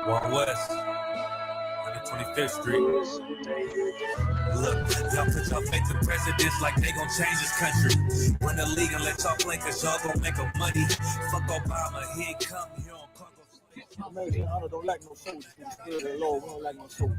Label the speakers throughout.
Speaker 1: One West, 125th Street. Look, y'all put y'all faith in presidents like they gon' change this country. Win the league and let y'all play cause y'all gon' make a money. Fuck Obama, he ain't come here on cargo.
Speaker 2: American Honor don't like no soldiers. We don't like no soldiers.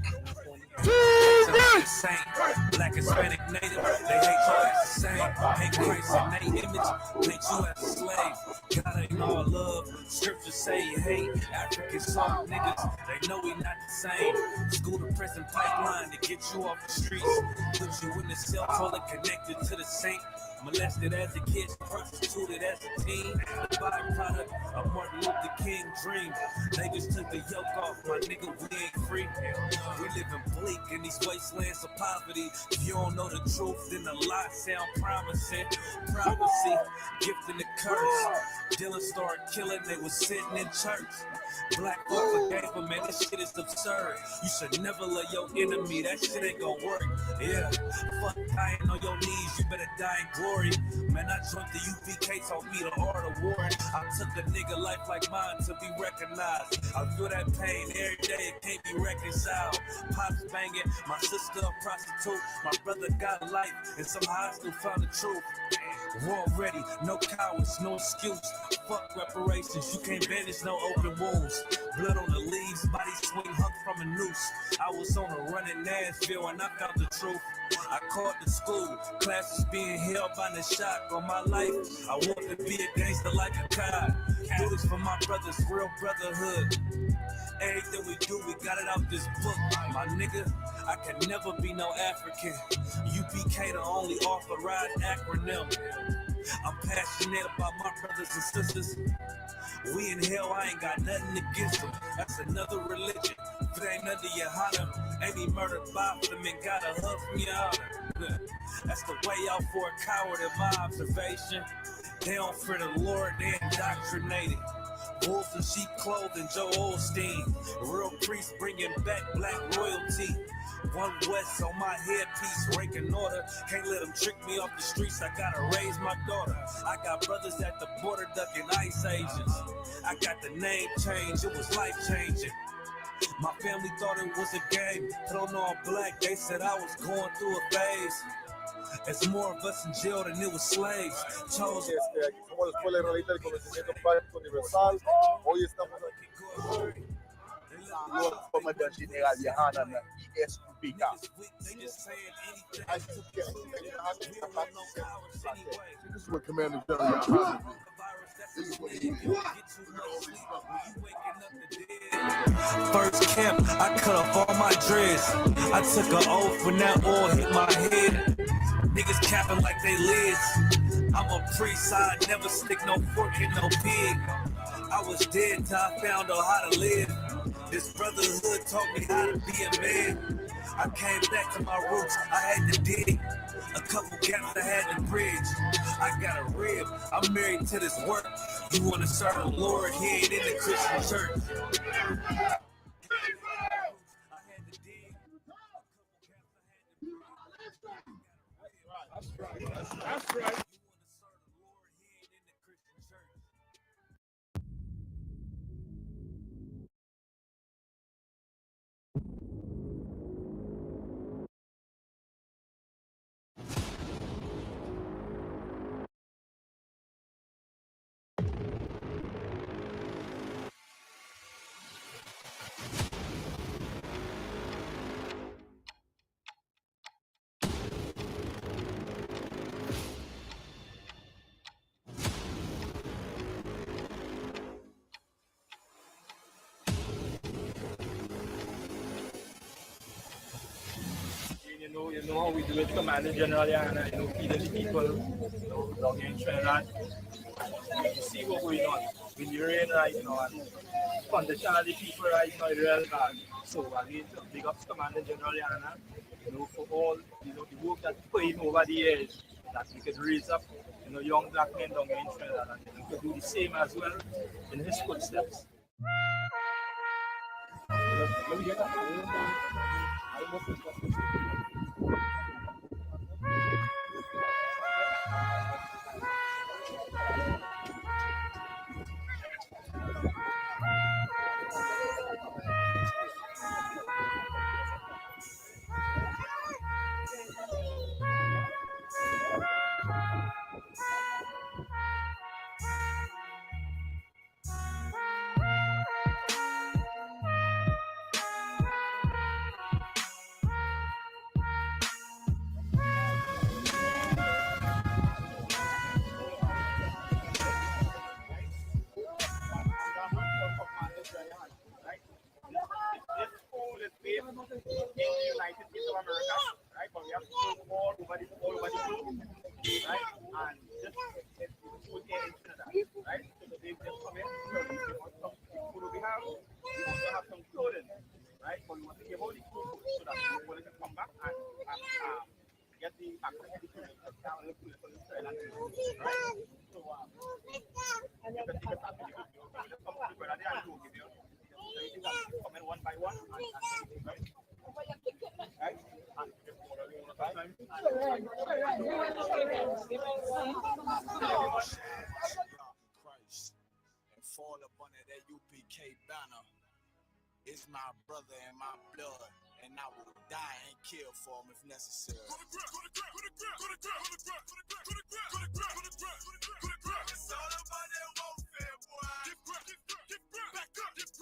Speaker 1: Black, Hispanic, Native, they hate y'all as the same. Hate Christ and they image, hate you as a slave. God ain't all love, scriptures say you hate. African soft niggas, they know we not the same. School to prison pipeline to get you off the streets. Put you in the cell, toilet connected to the saint. Molested as a kid, prostituted as a teen. The byproduct of Martin Luther King dream. They just took the yoke off, my nigga, we ain't free. We living bleak in these wastelands of poverty. If you don't know the truth, then the lie sound promising. Prophecy, gift and the curse. Dylan started killing, they was sitting in church. Black folk forgave him, man, this shit is absurd. You should never love your enemy, that shit ain't gonna work. Yeah, fuck dying on your knees, you better die in glory. Man, I joined the UPK, taught me the art of war. I took a nigga life like mine to be recognized. I feel that pain every day, it can't be reconciled. Pops banging, my sister a prostitute. My brother got life, and somehow I still found the truth. War ready, no cowards, no excuse. Fuck reparations, you can't bandage no open wounds. Blood on the leaves, body swing hung from a noose. I was on a run in Nashville and I found the truth. I called the school, classes being held by the shock on my life. I want to be a gangster like a cop. Do this for my brothers, real brotherhood. Everything we do, we got it out this book. My nigga, I can never be no African. UPK the only authorized acronym. I'm passionate about my brothers and sisters. We in hell, I ain't got nothing against them. That's another religion. If it ain't under your honor, ain't be murdered by them and gotta hug from your honor. That's the way out for a coward in my observation. They don't fear the Lord, they indoctrinated. Wolves in sheep clothing, Joe Osteen. Real priests bringing back black royalty. One West on my headpiece, ranking order. Can't let them trick me off the streets, I gotta raise my daughter. I got brothers at the border ducking ice agents. I got the name change, it was life changing. My family thought it was a game, put on all black, they said I was going through a phase. There's more of us in jail than it was slaves. Chose.
Speaker 2: Aquí somos la Escuela Israelita del Conocimiento Básico Universal. Hoy estamos aquí.
Speaker 3: La forma de general viajana na ISUPK.
Speaker 2: This is what Commander General Yohana did.
Speaker 1: First camp, I cut off all my dreads. I took an oath when that oil hit my head. Niggas capping like they lids. I'm a priest, I never stick no fork in no pig. I was dead till I found out how to live. This brotherhood taught me how to be a man. I came back to my roots, I had to dig. A couple gaps I had to bridge. I got a rib, I'm married to this work. You wanna serve the Lord, he ain't in the Christian church.
Speaker 2: That's right.
Speaker 4: You know how we do it, Commander General, feeding the people, down here in Trinidad. You see what's going on. When you're in right now, and condition of the people right now is real bad. So again, big ups Commander General Yana, for all, the work that put in over the years, that we could raise up, young black men down here in Trinidad, and we could do the same as well in his footsteps. Let me get that. America, right? But we have to show all over the globe, right? And just food here in Trinidad, right? So the days just come in, so we give us some food we have. We also have some clothing, right? But we want to give all the food so that people can come back and get the access to the food for the sale, right? So you can take a sample, you just come to the brother there and do give you. So you can come in one by one and right? Right? And just order the owner time.
Speaker 5: Christ and fall up under that UPK banner. It's my brother and my blood, and I will die and kill for him if necessary. It's all about that warfare, boy. Get back up, get back up. It's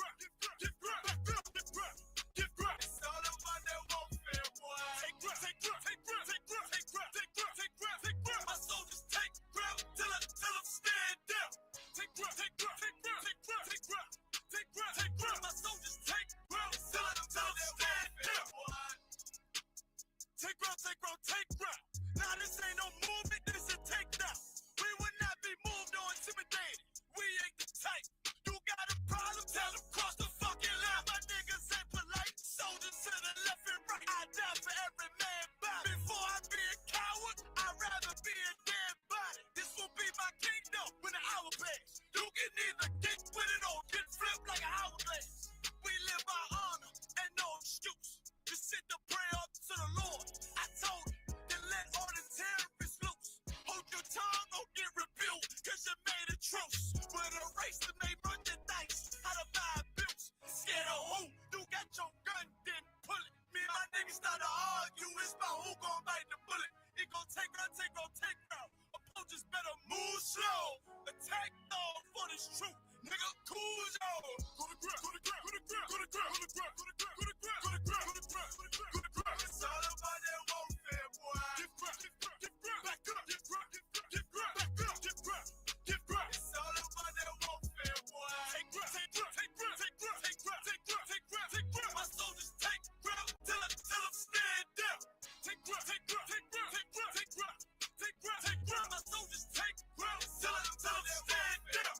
Speaker 5: all about that warfare, boy. Take my soldiers take ground till I'm stand down. Take ground. My soldiers take ground till I'm stand down. Take ground. Now this ain't no movement, this a takedown. We will not be moved or intimidated. We ain't the type. You got a problem? Tell them cross the fucking line. My niggas ain't polite. Soldiers to the left and right. I die for every man body. Before I be a coward, I'd rather be a dead body. This will be my kingdom when the hour plays. You can either get with it or get flipped like an hourglass. We live by honor and no excuse. Just sit the prayer up to the Lord. I told him to let all the terrorists loose. Hold your tongue or get rebuked, cause you made a truce. But a race that may run the dice out of my abuse. Scared of who? You got your gun, then pull it. Me and my niggas start to argue. It's about who gon' bite the bullet. It gon' take round. Opponents better move slow. Attack all for this truth. Nigga, cool y'all. Go to ground. It's all about that warfare, boy. Get back up. It's all about that warfare, boy. Take ground. My soldiers take ground till I'm stand down. Take ground. My soldiers take ground till I'm stand down.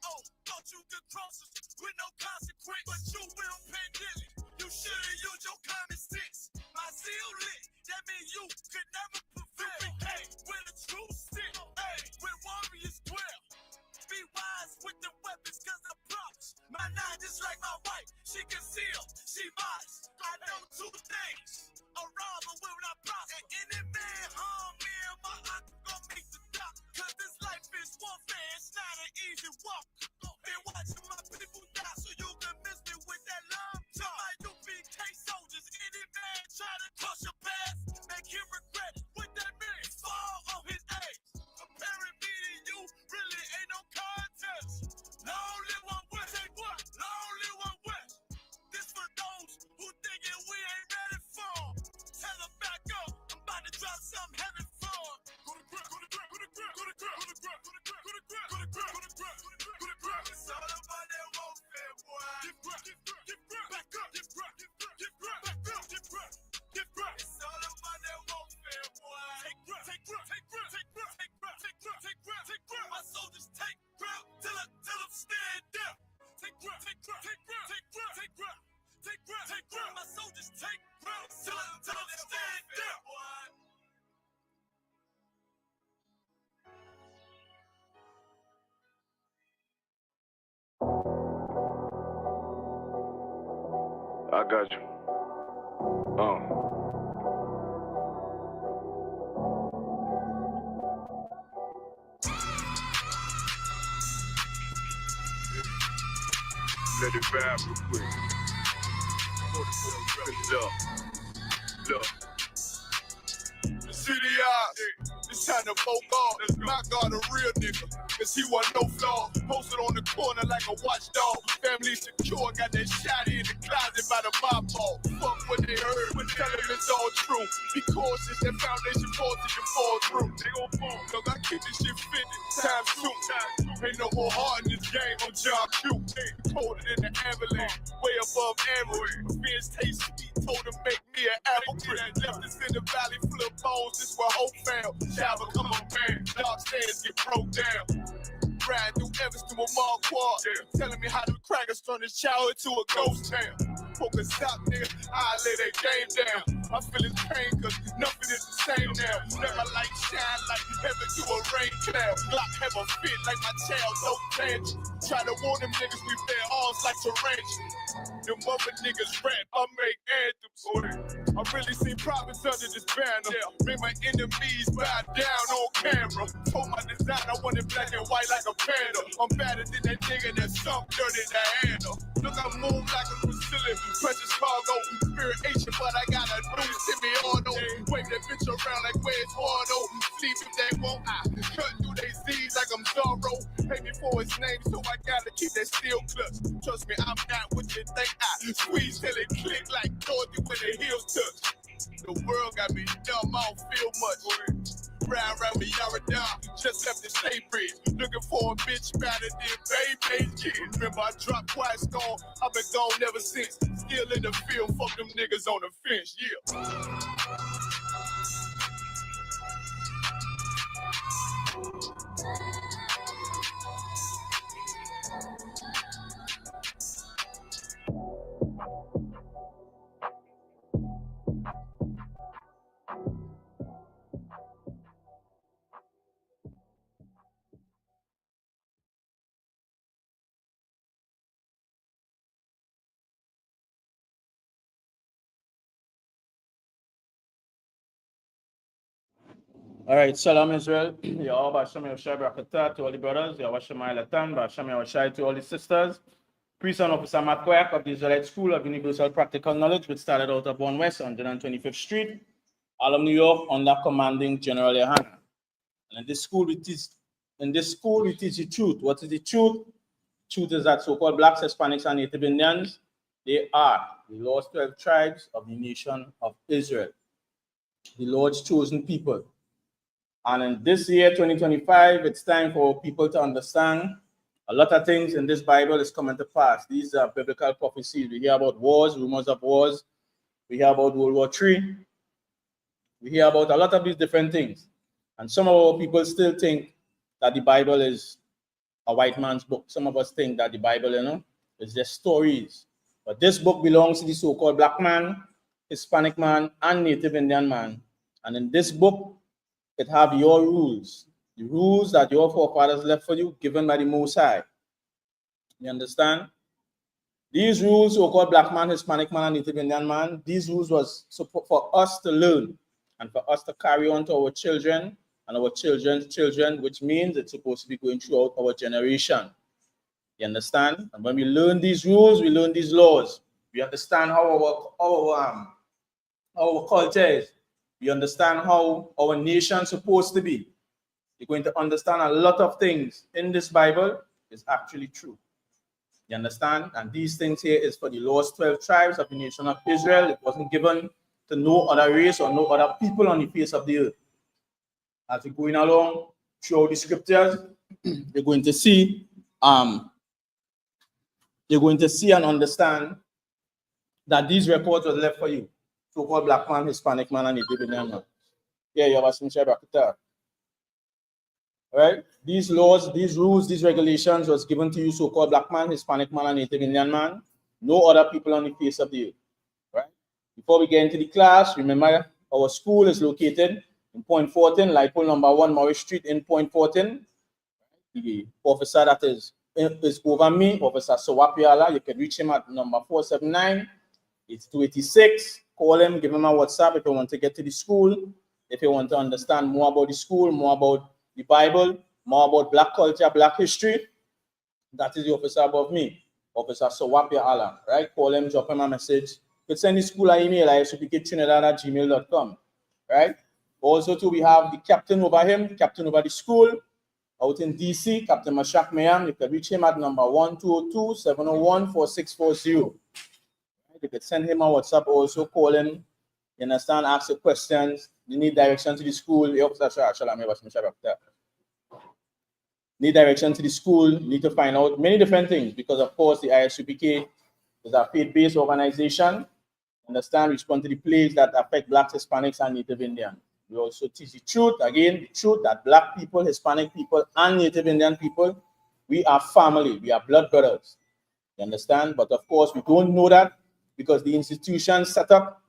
Speaker 5: Oh, thought you could cross us with no consequence, but you will pay dearly. You should've used your common sense. My zeal lit, that means you could never prevail. Hey, when the truth sit, hey, when warriors dwell. Be wise with the weapons, cause I promise. My nine just like my wife, she concealed, she modest. I know two things, a robber will not prosper. And any man harm me and my aunt gon' make the dock. Cause this life is warfare, it's not an easy walk. Been watching my people die so you can miss me with that love talk. My UPK soldiers, any man try to cross your path, make him regret it. What that means, fall on his age. Comparing me to you really ain't no contest. Long live one West, say what? Long live one West. This for those who thinking we ain't ready for. Tell them back up, I'm about to drop something heavy for. Go to ground. It's all about that warfare, boy. Back up. It's all about that warfare, boy. Take ground. My soldiers take ground till I'm stand down. Take ground. My soldiers take ground till I'm stand down.
Speaker 6: I got you. Let it rap real quick. Look.
Speaker 3: The city eyes, it's time to folk off. My God, a real nigga, cause he wasn't no flaw. Posted on the corner like a watchdog. Family secure, got that shot in the closet by the mob ball. Fuck what they heard, but tell them it's all true. Be cautious, that foundation falls till you fall through. They gon' fall, cause I keep this shit fitted. Times two, ain't no more heart in this game, I'm John Q. colder than the avalanche, way above average. Beers taste sweet, told him make me an apple tree. Left us in the valley full of bones, this where hope found. Shall become a man, dark sands get broke down. Riding through Evans to a mall quad, telling me how the crackers turn this child into a ghost town. Focus out, nigga, I lay that game down. I feel his pain, cause nothing is the same now. Let my light shine like heaven through a rain cloud. Glock have a fit like my child, no tangent. Try to warn them niggas, we play arms like tarantula. Them other niggas rap, I make anthems. I really seen prophets under this banner. Make my enemies bow down on camera. Told my design I wanted black and white like a panda. I'm better than that nigga that's some dirty Diana. Look, I move like a Brazilian, precious cargo, spirit Asian, but I got a new semi-auto. Wave that bitch around like where's Wardo. Sleep if they won't, I cut through their Z's like I'm Zorro. Pay me for his name, so I gotta keep that steel clutch. Trust me, I'm not what you think. I squeeze till it click like Dorothy when the heels touch. The world got me dumb, I don't feel much. Round with Yara down, just left the state bridge. Looking for a bitch better than baby kid. Remember I dropped Quiet Storm, I've been gone ever since. Still in the field, fuck them niggas on the fence, yeah.
Speaker 7: All right, Salam Israel. Yahweh Bashem Yoshai Barakatah to all the brothers. Yahweh Shemai Latan, Bashem Yoshai to all the sisters. Priest and Officer Matt Koyak of the Israelite School of Universal Practical Knowledge, which started out of 1 West, 125th Street, Harlem, New York, under commanding General Yohana. And in this school, we teach the truth. What is the truth? Truth is that so-called blacks, Hispanics, and Native Indians, they are the lost 12 tribes of the nation of Israel, the Lord's chosen people. And in this year, 2025, it's time for people to understand a lot of things in this Bible is coming to pass. These are biblical prophecies. We hear about wars, rumors of wars. We hear about World War III. We hear about a lot of these different things. And some of our people still think that the Bible is a white man's book. Some of us think that the Bible, is just stories. But this book belongs to the so-called black man, Hispanic man, and Native Indian man. And in this book, it have your rules, the rules that your forefathers left for you, given by the Most High. You understand? These rules, so-called black man, Hispanic man, and Native Indian man, these rules was for us to learn and for us to carry on to our children and our children's children, which means it's supposed to be going throughout our generation. You understand? And when we learn these rules, we learn these laws. We understand how our culture is. We understand how our nation is supposed to be. You're going to understand a lot of things in this Bible is actually true. You understand? And these things here is for the lost 12 tribes of the nation of Israel. It wasn't given to no other race or no other people on the face of the earth. As we're going along through the scriptures, you're going to see and understand that these records were left for you. So-called black man, Hispanic man, and Native Indian man. Yeah, you have a Shemshai Barakatah. Right? These laws, these rules, these regulations was given to you, so-called black man, Hispanic man, and Native Indian man. No other people on the face of the earth. Right? Before we get into the class, remember our school is located in Point Fortin, Lightpole number 1, Morris Street in Point Fortin. The officer that is over me, Officer Sowapiala, you can reach him at number 479-8286. Call him, give him a WhatsApp if you want to get to the school, if you want to understand more about the school, more about the Bible, more about black culture, black history. That is the officer above me, Officer Sowapiala, right? Call him, drop him a message. You can send the school an email, isupktrinidad@gmail.com, right? Also, too, we have the captain over him, captain over the school, out in DC, Captain Mashak Mayam. You can reach him at number 1202-701-4640. You can send him a WhatsApp, also call him, you understand, ask the questions. You need direction to the school. need direction to the school, need to find out many different things because, of course, the ISUPK is a faith-based organization. Understand, respond to the plagues that affect Blacks, Hispanics, and Native Indians. We also teach the truth, again, the truth that Black people, Hispanic people, and Native Indian people, we are family, we are blood brothers. You understand? But of course, we don't know that because the institution set up,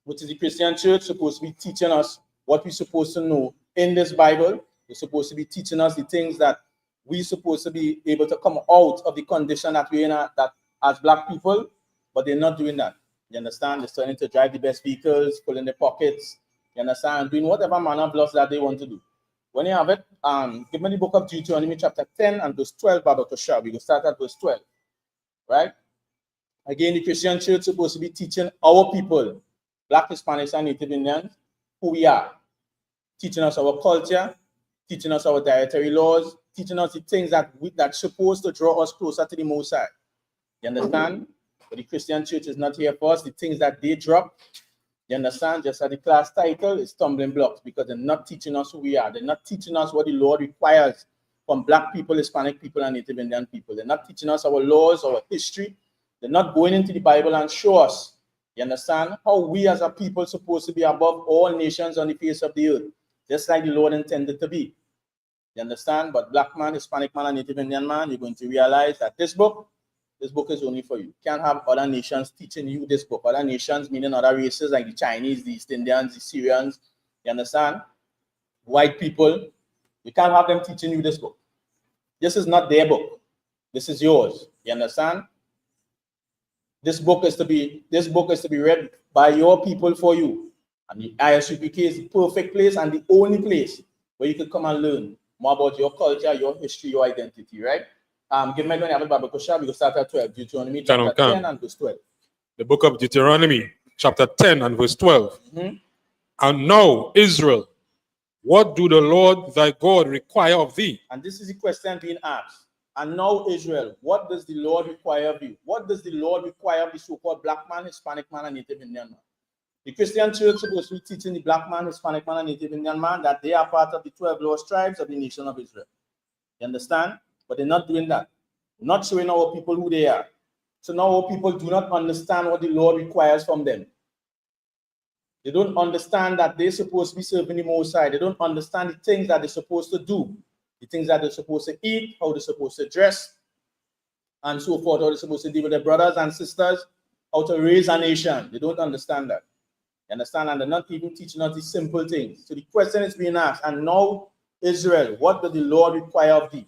Speaker 7: which is the Christian church, supposed to be teaching us what we're supposed to know in this Bible. They're supposed to be teaching us the things that we're supposed to be able to come out of the condition that we're in that as Black people, but they're not doing that. You understand? They're starting to drive the best vehicles, pull in their pockets, you understand? Doing whatever manner of laws that they want to do. When you have it, give me the book of Deuteronomy chapter 10 and verse 12, Baba Kosha. We will start at verse 12, right? Again, the Christian church is supposed to be teaching our people, Black, Hispanics, and Native Indians, who we are. Teaching us our culture, teaching us our dietary laws, teaching us the things that's supposed to draw us closer to the Most High. You understand? But the Christian church is not here for us. The things that they drop, you understand? Just as the class title is stumbling blocks because they're not teaching us who we are. They're not teaching us what the Lord requires from Black people, Hispanic people, and Native Indian people. They're not teaching us our laws, our history. They're not going into the Bible and show us, you understand, how we as a people supposed to be above all nations on the face of the earth, just like the Lord intended to be. You understand? But Black man, Hispanic man, and Native Indian man, you're going to realize that this book is only for you. You can't have other nations teaching you this book. Other nations, meaning other races like the Chinese, the East Indians, the Syrians, you understand? White people, you can't have them teaching you this book. This is not their book. This is yours. You understand? This book is to be read by your people for you. And the ISUPK is the perfect place and the only place where you can come and learn more about your culture, your history, your identity, right? Give me a Bible Kosha, we will start at 12. Deuteronomy chapter 10 and verse 12.
Speaker 8: The book of Deuteronomy, chapter 10 and verse 12. And now, Israel, what do the Lord thy God require of thee?
Speaker 7: And this is the question being asked. And now, Israel, what does the Lord require of you? What does the Lord require of the so-called Black man, Hispanic man, and Native Indian man? The Christian church is supposed to be teaching the Black man, Hispanic man, and Native Indian man that they are part of the 12 lost tribes of the nation of Israel. You understand? But they're not doing that. They're not showing our people who they are. So now our people do not understand what the Lord requires from them. They don't understand that they're supposed to be serving the Most High. They don't understand the things that they're supposed to do, the things that they're supposed to eat, how they're supposed to dress, and so forth, how they're supposed to deal with their brothers and sisters, how to raise a nation. They don't understand that. You understand? And they're not even teaching us these simple things. So the question is being asked, and now, Israel, what does the Lord require of thee?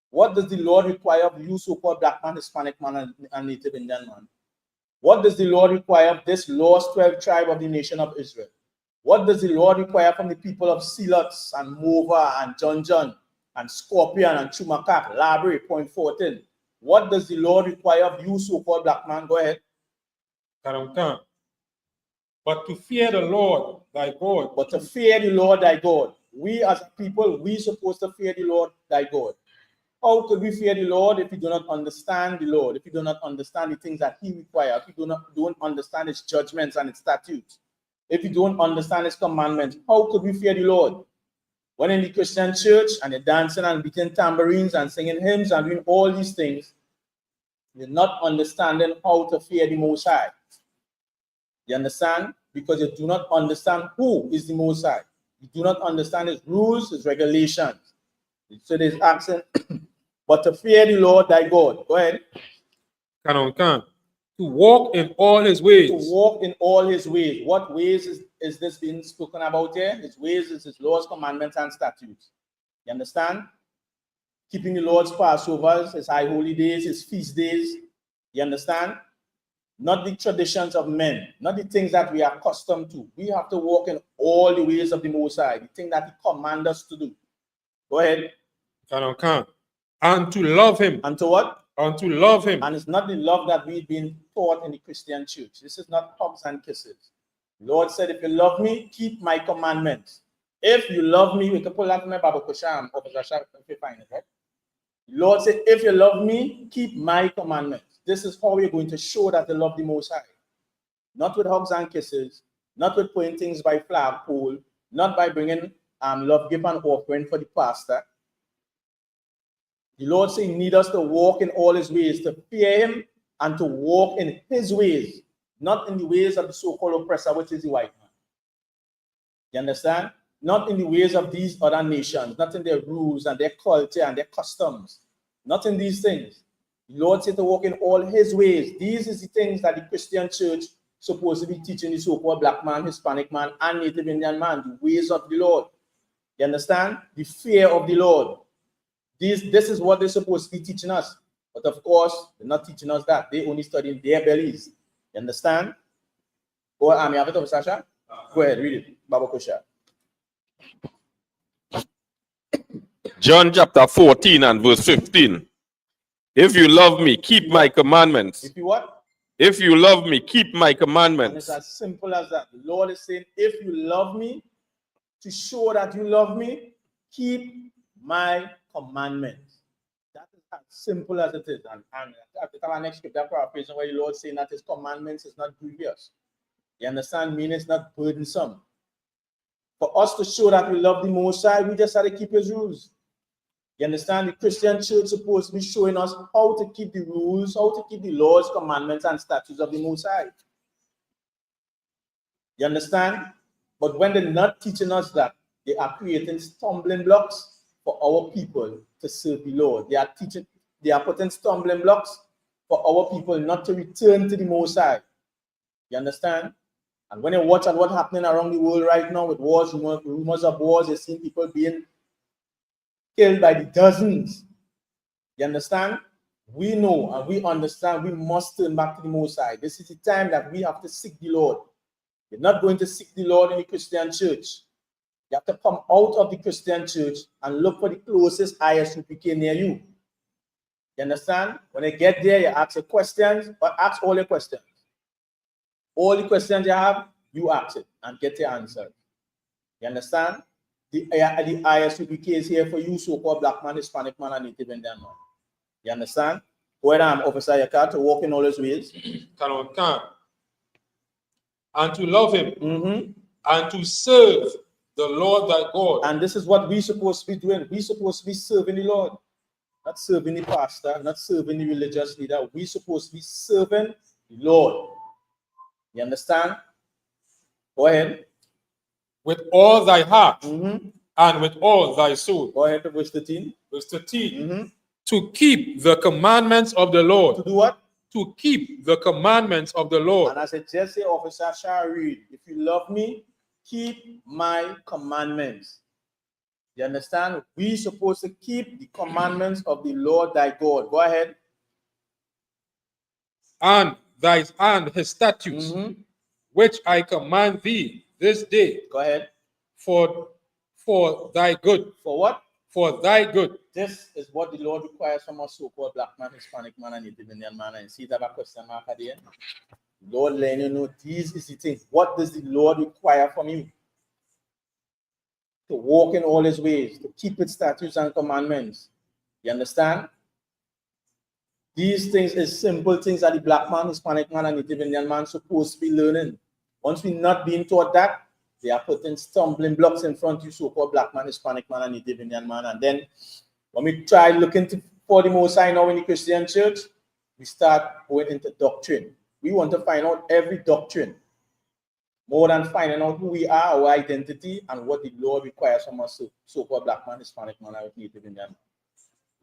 Speaker 7: What does the Lord require of you, so-called Black man, Hispanic man, and Native Indian man? What does the Lord require of this lost 12 tribe of the nation of Israel? What does the Lord require from the people of Silots and Mova and John and Scorpion and Chumakak, Library, Point 14? What does the Lord require of you, so-called Black man? Go ahead.
Speaker 8: But to fear the Lord thy God.
Speaker 7: But to fear the Lord thy God. We as a people, we supposed to fear the Lord thy God. How could we fear the Lord if we do not understand the Lord, if we do not understand the things that he requires, if we don't understand his judgments and his statutes, if we don't understand his commandments? How could we fear the Lord? When in the Christian church and they're dancing and beating tambourines and singing hymns and doing all these things, they're not understanding how to fear the Most High. You understand? Because you do not understand who is the Most High. You do not understand his rules, his regulations. So there's accent, but to fear the Lord thy God. Go ahead.
Speaker 8: To walk in all his ways.
Speaker 7: To walk in all his ways. What ways is this being spoken about here? His ways is his laws, commandments, and statutes. You understand? Keeping the Lord's Passovers, his high holy days, his feast days. You understand? Not the traditions of men, not the things that we are accustomed to. We have to walk in all the ways of the Most High, the thing that he commands us to do. Go ahead.
Speaker 8: And to love him.
Speaker 7: And to what?
Speaker 8: And to love him.
Speaker 7: And it's not the love that we've been taught in the Christian church. This is not hugs and kisses. The Lord said, if you love me, keep my commandments. If you love me, we can pull out my Bible Kosham, if you find it, right? The Lord said, if you love me, keep my commandments. This is how we're going to show that they love the Most High. Not with hugs and kisses, not with putting things by flagpole, not by bringing love gift and offering for the pastor. The Lord saying, need us to walk in all his ways, to fear him and to walk in his ways, not in the ways of the so-called oppressor, which is the white man. You understand? Not in the ways of these other nations, not in their rules and their culture and their customs, not in these things. The Lord said to walk in all his ways. These is the things that the Christian church supposed to be teaching the so-called black man, Hispanic man, and Native Indian man, the ways of the Lord. You understand? The fear of the Lord. This is what they're supposed to be teaching us. But of course, they're not teaching us that. They only studying their bellies. You understand? Go ahead, have it over, Sasha. Go ahead, read it. Baba Kusha.
Speaker 9: John chapter 14 and verse 15. If you love me, keep my commandments.
Speaker 7: If you what?
Speaker 9: If you love me, keep my
Speaker 7: And it's
Speaker 9: commandments.
Speaker 7: as simple as that. The Lord is saying, if you love me, to show that you love me, keep my commandments. That is as simple as it is. And at the time our next scripture paraphrasing where the Lord saying that his commandments is not grievous. You understand? Meaning it's not burdensome. For us to show that we love the Most High, we just have to keep his rules. You understand? The Christian church is supposed to be showing us how to keep the rules, how to keep the laws, commandments, and statutes of the Most High. You understand? But when they're not teaching us that, they are creating stumbling blocks for our people to serve the Lord. They are putting stumbling blocks for our people not to return to the Most High. You understand? And when you watch at what's happening around the world right now with wars, rumors of wars, you're seeing people being killed by the dozens. You understand? We know and we understand we must turn back to the Most High. This is the time that we have to seek the Lord. You're not going to seek the Lord in the Christian church. You have to come out of the Christian church and look for the closest ISUPK near you. You understand? When you get there, you ask your questions, but ask all your questions. All the questions you have, you ask it and get your answer. You understand? The ISUPK is here for you, so-called black man, Hispanic man, and Native Indian man. You understand? Go ahead, Officer Yakar, to walk in all his ways.
Speaker 8: And to love him, and to serve the Lord thy God.
Speaker 7: And this is what we're supposed to be doing. We're supposed to be serving the Lord, not serving the pastor, not serving the religious leader. We're supposed to be serving the Lord. You understand? Go ahead.
Speaker 8: With all thy heart and with all thy soul.
Speaker 7: Go ahead to verse 13.
Speaker 8: Verse 13. To keep the commandments of the Lord.
Speaker 7: To do what?
Speaker 8: To keep the commandments of the Lord.
Speaker 7: And as a Jesse officer shall read, if you love me, keep my commandments. You understand? We're supposed to keep the commandments of the Lord thy God. Go ahead.
Speaker 8: And his statutes, which I command thee this day.
Speaker 7: Go ahead.
Speaker 8: For thy good.
Speaker 7: For what?
Speaker 8: For thy good.
Speaker 7: This is what the Lord requires from us, so-called black man, Hispanic man, and Native Indian man. And see that question mark at the end? Lord, let you know these is the things. What does the Lord require from you? To walk in all his ways, to keep his statutes and commandments. You understand? These things is simple things that the black man, Hispanic man, and Native Indian man supposed to be learning. Once we're not being taught that, they are putting stumbling blocks in front of you, so-called black man, Hispanic man, and Native Indian man. And then when we try looking for the Most High now in the Christian church, we start going into doctrine. We want to find out every doctrine, more than finding out who we are, our identity, and what the Lord requires from us, so-called black man, Hispanic man, and Native Indian man.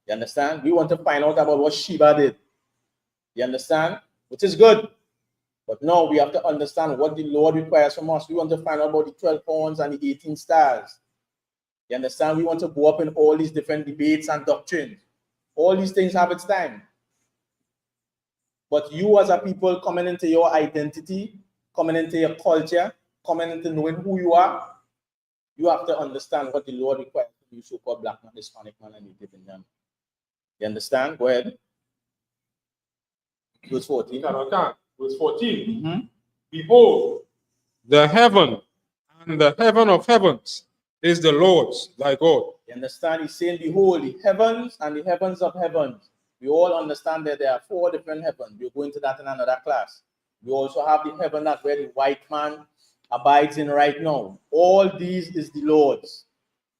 Speaker 7: You understand? We want to find out about what Sheba did. You understand? Which is good. But now we have to understand what the Lord requires from us. We want to find out about the 12 horns and the 18 stars. You understand? We want to go up in all these different debates and doctrines. All these things have its time. But you as a people coming into your identity, coming into your culture, coming into knowing who you are, you have to understand what the Lord requires from you, so-called black man, Hispanic man, and Native Indian man. You understand? Go ahead. Verse 14.
Speaker 8: Verse 14. Behold, the heaven and the heaven of heavens is the Lord's, thy God.
Speaker 7: You understand? He's saying, behold, the heavens and the heavens of heavens. We all understand that there are 4 different heavens. We'll go into that in another class. We also have the heaven that's where the white man abides in right now. All these is the Lord's.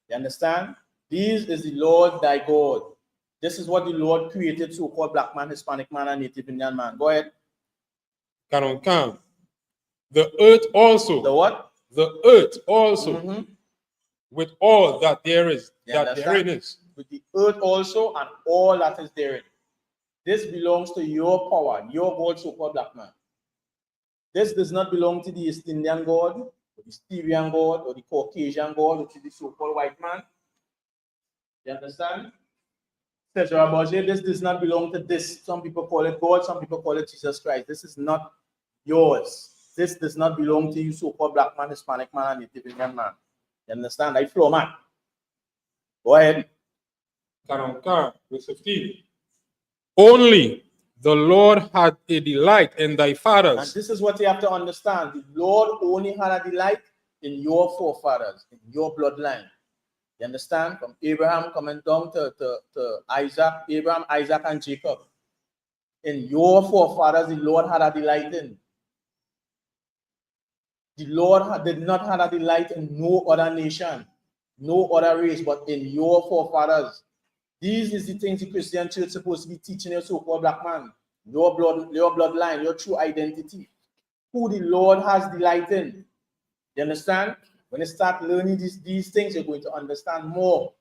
Speaker 7: You understand? These is the Lord thy God. This is what the Lord created, so-called black man, Hispanic man, and Native Indian man. Go ahead.
Speaker 8: Karonkan. The earth also.
Speaker 7: The what?
Speaker 8: The earth also.
Speaker 7: Mm-hmm.
Speaker 8: With all that there is,
Speaker 7: You
Speaker 8: that
Speaker 7: understand?
Speaker 8: therein is.
Speaker 7: With the earth also and all that is therein. This belongs to your power, your God, so-called black man. This does not belong to the East Indian God, or the Styrian God, or the Caucasian God, which is the so-called white man. You understand? This does not belong to this. Some people call it God, some people call it Jesus Christ. This is not yours. This does not belong to you, so-called black man, Hispanic man, and Native Indian man. You understand? I flow, man. Go ahead.
Speaker 8: Verse 15. Only the Lord had a delight in thy
Speaker 7: And
Speaker 8: fathers.
Speaker 7: this is what you have to understand. The Lord only had a delight in your forefathers, in your bloodline. You understand? From Abraham coming down to Isaac, Abraham, Isaac, and Jacob. In your forefathers, the Lord had a delight in. The Lord did not have a delight in no other nation, no other race, but in your forefathers. These is the things the Christian church is supposed to be teaching your so-called black man. Your bloodline, your true identity. Who the Lord has delight in. You understand? When you start learning these things, you're going to understand more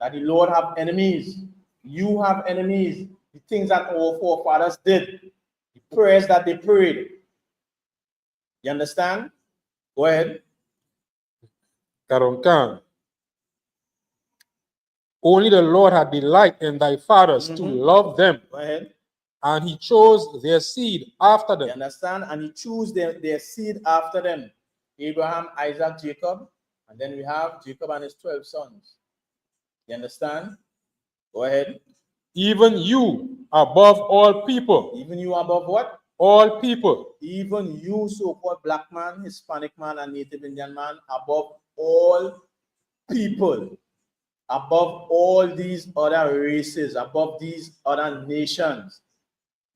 Speaker 7: that the Lord have enemies. You have enemies. The things that our forefathers did, the prayers that they prayed. You understand? Go ahead.
Speaker 8: Karonkan. Only the Lord had delight in thy fathers to love them.
Speaker 7: Go ahead.
Speaker 8: And he chose their seed after them.
Speaker 7: You understand? And he chose their seed after them. Abraham, Isaac, Jacob. And then we have Jacob and his 12 sons. You understand? Go ahead.
Speaker 8: Even you above all people.
Speaker 7: Even you above what?
Speaker 8: All people.
Speaker 7: Even you, so-called black man, Hispanic man, and Native Indian man, above all people. Above all these other races, above these other nations.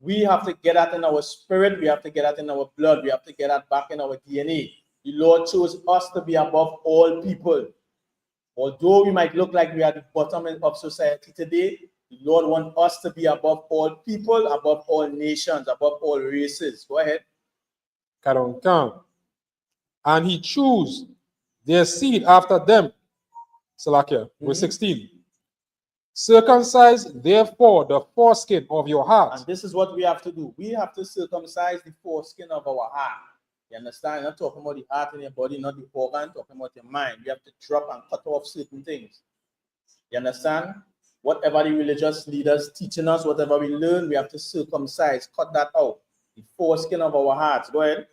Speaker 7: We have to get that in our spirit. We have to get that in our blood. We have to get that back in our DNA. The Lord chose us to be above all people. Although we might look like we are the bottom of society today, the Lord wants us to be above all people, above all nations, above all races. Go ahead.
Speaker 8: And he chose their seed after them. Salakia, verse 16. Circumcise therefore the foreskin of your heart.
Speaker 7: And this is what we have to do. We have to circumcise the foreskin of our heart. You understand? I'm not talking about the heart in your body, not the organ, talking about your mind. You have to drop and cut off certain things. You understand? Whatever the religious leaders teaching us, whatever we learn, we have to circumcise, cut that out. The foreskin of our hearts. Go ahead.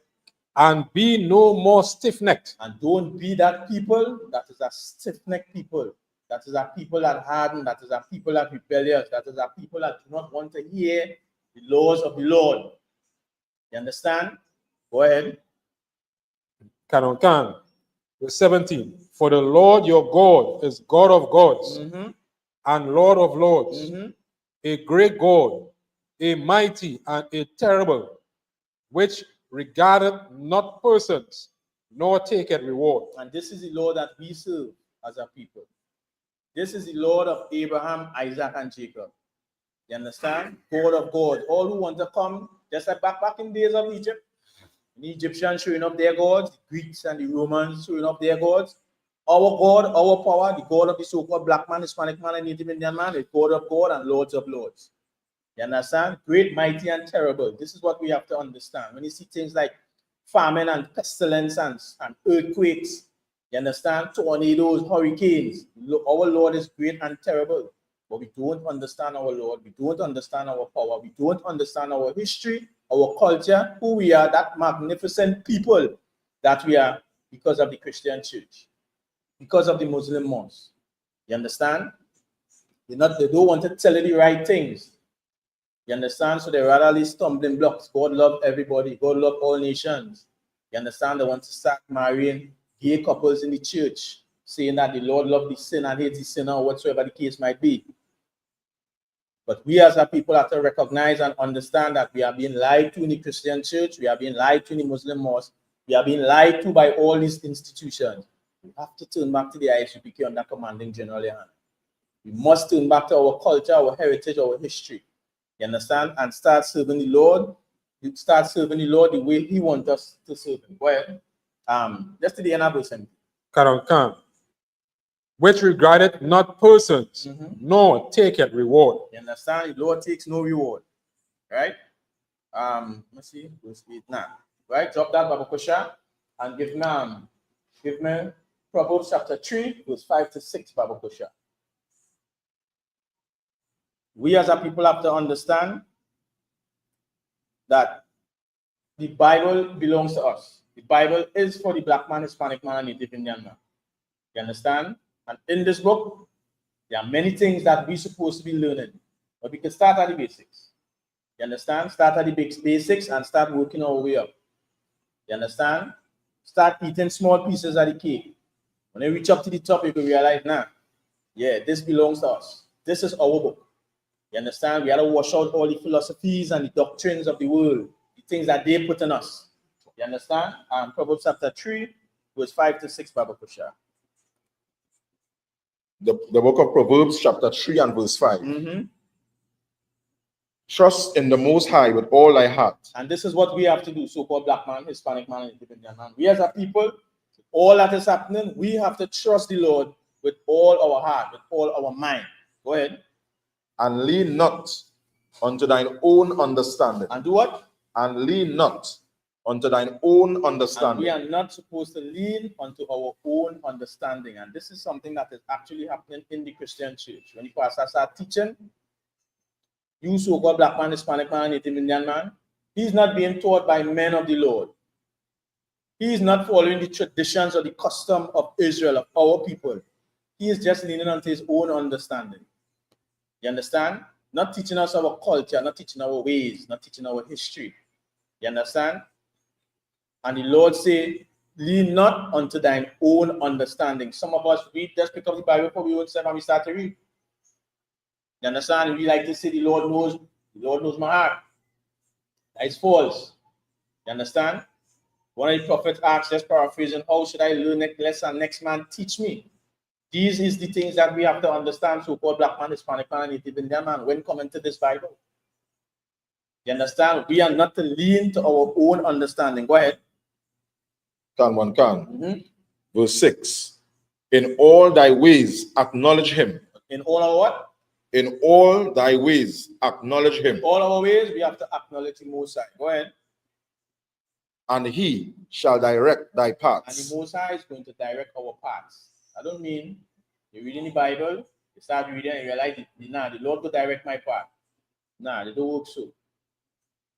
Speaker 8: And be no more stiff-necked.
Speaker 7: And don't be that people that is a stiff-necked people. That is a people that harden. That is a people that rebellious. That is a people that do not want to hear the laws of the Lord. You understand? Go ahead.
Speaker 8: Verse 17. For the Lord your God is God of gods and Lord of lords, a great God, a mighty and a terrible, which regardeth not persons, nor taketh reward.
Speaker 7: And this is the Lord that we serve as a people. This is the Lord of Abraham, Isaac, and Jacob. You understand? God of God. All who want to come, just like back in days of Egypt, the Egyptians showing up their gods, the Greeks and the Romans showing up their gods. Our God, our power, the God of the so-called black man, Hispanic man, and Native Indian man, is God of God and Lords of Lords. You understand? Great, mighty, and terrible. This is what we have to understand. When you see things like famine and pestilence and earthquakes, you understand? Tornadoes, hurricanes. Our Lord is great and terrible. But we don't understand our Lord. We don't understand our power. We don't understand our history, our culture, who we are, that magnificent people that we are because of the Christian church, because of the Muslim mosque. You understand? They don't want to tell you the right things. You understand? So they rather leave stumbling blocks. God love everybody. God love all nations. You understand? They want to start marrying gay couples in the church, saying that the Lord love the sin and hates the sinner, or whatsoever the case might be. But we as a people have to recognize and understand that we are being lied to in the Christian church. We are being lied to in the Muslim mosque. We are being lied to by all these institutions. We have to turn back to the ISUPK under commanding General Yohan. We must turn back to our culture, our heritage, our history. You understand? And start serving the Lord. You start serving the Lord the way He wants us to serve Him. Well, just to the end of verse 17.
Speaker 8: Karankan, which regardeth not persons, nor taketh reward.
Speaker 7: You understand? The Lord takes no reward. Right? Let's see, verse 8 now. Right? Drop that Bible question and give me Proverbs chapter 3, verse 5 to 6 Bible question. We as a people have to understand that the Bible belongs to us. The Bible is for the black man, Hispanic man, and Native Indian man. You understand? And in this book, there are many things that we're supposed to be learning. But we can start at the basics. You understand? Start at the basics and start working our way up. You understand? Start eating small pieces of the cake. When you reach up to the top, you can realize, nah, yeah, this belongs to us. This is our book. You understand? We have to wash out all the philosophies and the doctrines of the world, the things that they put in us. You understand? Proverbs chapter 3, verse 5 to 6, Bible Kusha.
Speaker 10: The book of Proverbs, chapter 3 and verse 5. Trust in the Most High with all thy heart.
Speaker 7: And this is what we have to do, so-called black man, Hispanic man, and Native Indian man. We as a people, all that is happening, we have to trust the Lord with all our heart, with all our mind. Go ahead.
Speaker 10: And lean not unto thine own understanding.
Speaker 7: And do what?
Speaker 10: And lean not unto thine own understanding.
Speaker 7: And we are not supposed to lean unto our own understanding. And this is something that is actually happening in the Christian church. When the pastor start teaching, you so-called black man, Hispanic man, Native Indian man, he's not being taught by men of the Lord. He is not following the traditions or the custom of Israel, of our people. He is just leaning onto his own understanding. You understand? Not teaching us our culture, not teaching our ways, not teaching our history. You understand? And the Lord say, lean not unto thine own understanding. Some of us read, just pick up the Bible for we own self and we start to read. You understand? We like to say the Lord knows my heart. That is false. You understand? One of the prophets asked, just paraphrasing, how should I learn next lesson? Next man teach me. These is the things that we have to understand, so-called black man, Hispanic man, Native Indian man, when coming to this Bible. You understand? We are not to lean to our own understanding. Go ahead.
Speaker 10: Verse 6. In all thy ways acknowledge him.
Speaker 7: In all our what?
Speaker 10: In all thy ways acknowledge him.
Speaker 7: In all our ways, we have to acknowledge the Most High. Go ahead.
Speaker 10: And he shall direct thy paths.
Speaker 7: And the Most High is going to direct our paths. I don't mean you're reading the Bible, you start reading and you realize, nah, the Lord will direct my path. Nah, they don't work so.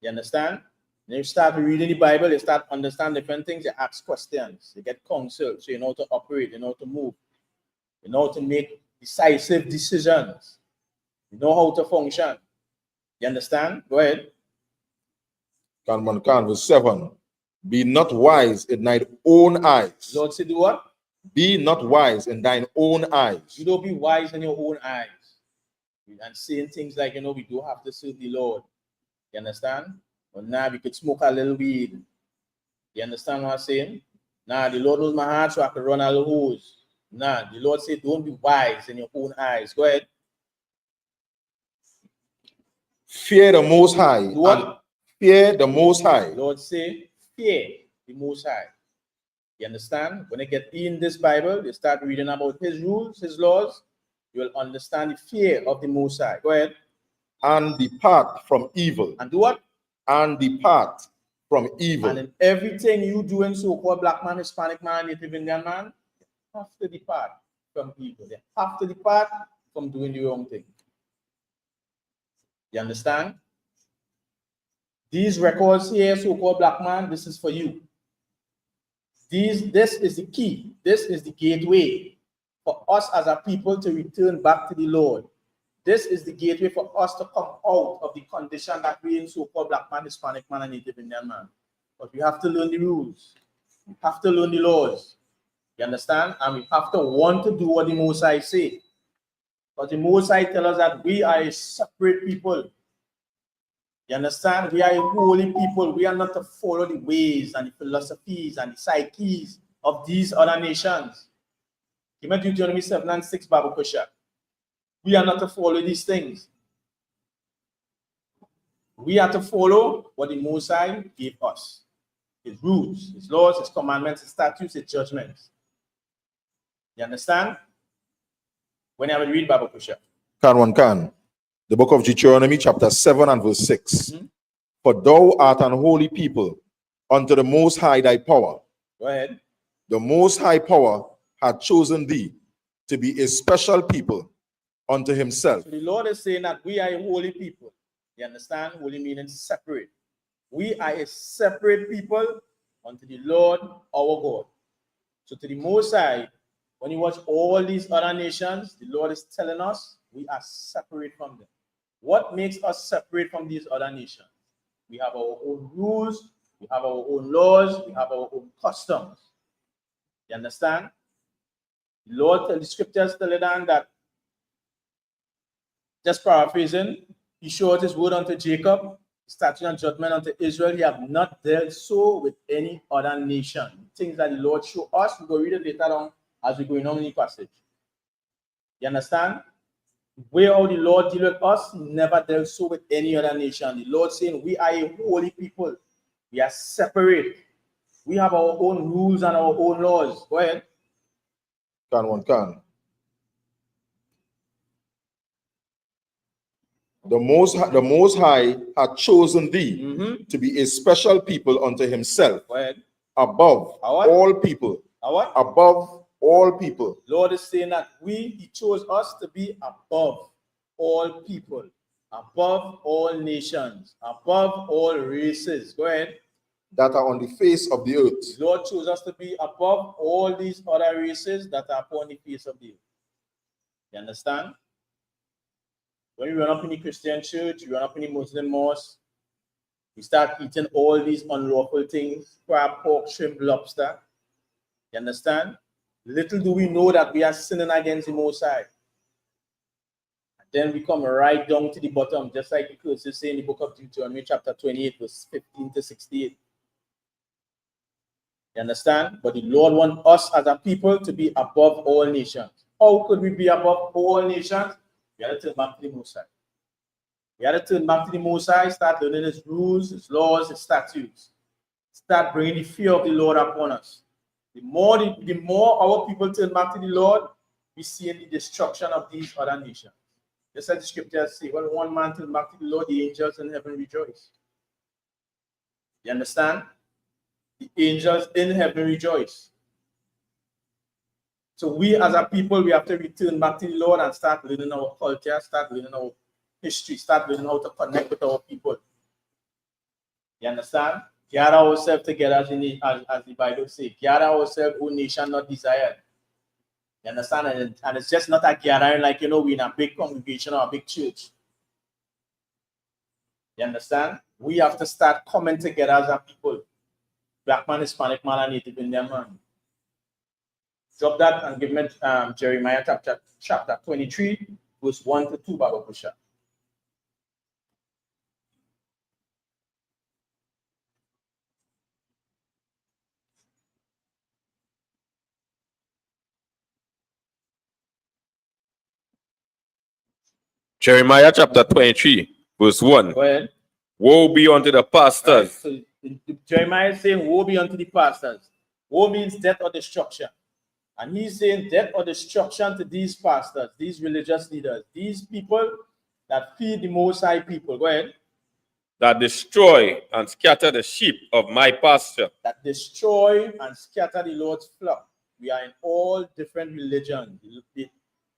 Speaker 7: You understand? Then you start reading the Bible, you start understand different things, you ask questions, you get counsel, so you know how to operate, you know how to move, you know how to make decisive decisions, you know how to function. You understand? Go ahead.
Speaker 10: Verse 7. Be not wise in thine own eyes.
Speaker 7: Lord said, do what?
Speaker 10: Be not wise in thine own eyes.
Speaker 7: You don't be wise in your own eyes. And saying things like, you know, we do have to serve the Lord. You understand? But now we could smoke a little weed. You understand what I'm saying? Nah, the Lord knows my heart, so I can run a little hose. Nah, the Lord said, don't be wise in your own eyes. Go ahead.
Speaker 10: Fear the Most High.
Speaker 7: What?
Speaker 10: Fear the Most High.
Speaker 7: Lord say, fear the Most High. You understand? When you get in this Bible, you start reading about his rules, his laws, you will understand the fear of the Most High. Go ahead.
Speaker 10: And depart from evil.
Speaker 7: And do what?
Speaker 10: And depart from evil.
Speaker 7: And in everything you do in so-called black man, Hispanic man, Native Indian man, you have to depart from evil. You have to depart from doing the wrong thing. You understand? These records here, so-called black man, this is for you. This is the key. This is the gateway for us as a people to return back to the Lord. This is the gateway for us to come out of the condition that we in so-called black man, Hispanic man, and Native Indian man. But we have to learn the rules. We have to learn the laws. You understand? And we have to want to do what the Most High say. But the Most High tell us that we are a separate people. You understand? We are a holy people. We are not to follow the ways and the philosophies and the psyches of these other nations. Give me Deuteronomy 7 and 6, Bible question. We are not to follow these things. We are to follow what the Most High gave us. His rules, his laws, his commandments, his statutes, his judgments. You understand? When I will read Bible Pusha.
Speaker 10: Can one can. The book of Deuteronomy, chapter 7 and verse 6. For thou art an holy people unto the Most High thy power.
Speaker 7: Go ahead.
Speaker 10: The Most High power had chosen thee to be a special people unto himself.
Speaker 7: So the Lord is saying that we are a holy people. You understand? Holy meaning separate. We are a separate people unto the Lord our God. So to the Most High, when you watch all these other nations, the Lord is telling us we are separate from them. What makes us separate from these other nations? We have our own rules, we have our own laws, we have our own customs. You understand? The Lord, the scriptures tell it that, just paraphrasing, he showed his word unto Jacob, statute and judgment unto Israel. He have not dealt so with any other nation. Things that the Lord showed us, we will read it later on as we go in the passage. You understand? Where how the Lord deal with us, he never dealt so with any other nation. The Lord saying we are a holy people. We are separate. We have our own rules and our own laws. Go ahead.
Speaker 10: Can one can. The Most High had chosen thee to be a special people unto himself.
Speaker 7: Go ahead.
Speaker 10: Above all people. Above all people.
Speaker 7: Lord is saying that he chose us to be above all people, above all nations, above all races. Go ahead.
Speaker 10: That are on the face of the earth.
Speaker 7: The Lord chose us to be above all these other races that are upon the face of the earth. You understand? When you run up in the Christian church, you run up in the Muslim mosque, we start eating all these unlawful things, crab, pork, shrimp, lobster. You understand? Little do we know that we are sinning against the Most High. And then we come right down to the bottom, just like the curses say in the book of Deuteronomy, chapter 28, verse 15 to 68. You understand? But the Lord wants us as a people to be above all nations. How could we be above all nations? We have to turn back to the Most High. We have to turn back to the Most High, start learning his rules, his laws, his statutes. Start bringing the fear of the Lord upon us. The more our people turn back to the Lord, we see the destruction of these other nations. Just like the scriptures say, when one man turns back to the Lord, the angels in heaven rejoice. You understand? The angels in heaven rejoice. So we as a people, we have to return back to the Lord and start learning our culture, start learning our history, start learning how to connect with our people. You understand? Gather ourselves together as the Bible says. Gather ourselves, O nation not desired. You understand? And it's just not a gathering like, we're in a big congregation or a big church. You understand? We have to start coming together as a people. Black man, Hispanic man, and Native Indian man. Drop that and give me Jeremiah chapter 23, verse 1 to 2, Bible Pusha.
Speaker 9: Jeremiah chapter 23, verse 1.
Speaker 7: Go ahead.
Speaker 9: Woe be unto the pastors.
Speaker 7: Right. So Jeremiah is saying, woe be unto the pastors. Woe means death or destruction. And he's saying death or destruction to these pastors, these religious leaders, these people that feed the Most High people. Go ahead.
Speaker 9: That destroy and scatter the sheep of my pasture.
Speaker 7: That destroy and scatter the Lord's flock. We are in all different religions.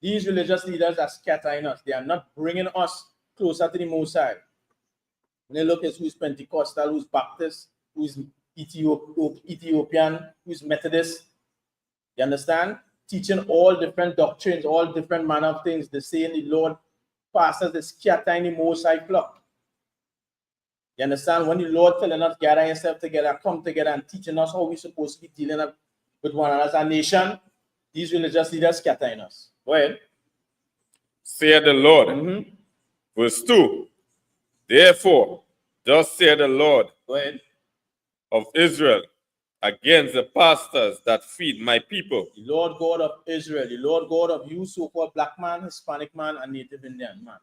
Speaker 7: These religious leaders are scattering us. They are not bringing us closer to the Most High. When you look at who's Pentecostal, who's Baptist, who's Ethiopian, who's Methodist, you understand? Teaching all different doctrines, all different manner of things. They say in the Lord, pastors, they scattering the Most High flock. You understand? When the Lord telling us, gather yourself together, come together and teaching us how we're supposed to be dealing with one another as a nation, these religious leaders scattering us. Go ahead.
Speaker 9: Saith the Lord. Verse 2. Therefore, thus saith the Lord
Speaker 7: Go ahead.
Speaker 9: of Israel, against the pastors that feed my people.
Speaker 7: The Lord God of Israel, the Lord God of you, so-called black man, Hispanic man, and Native Indian man.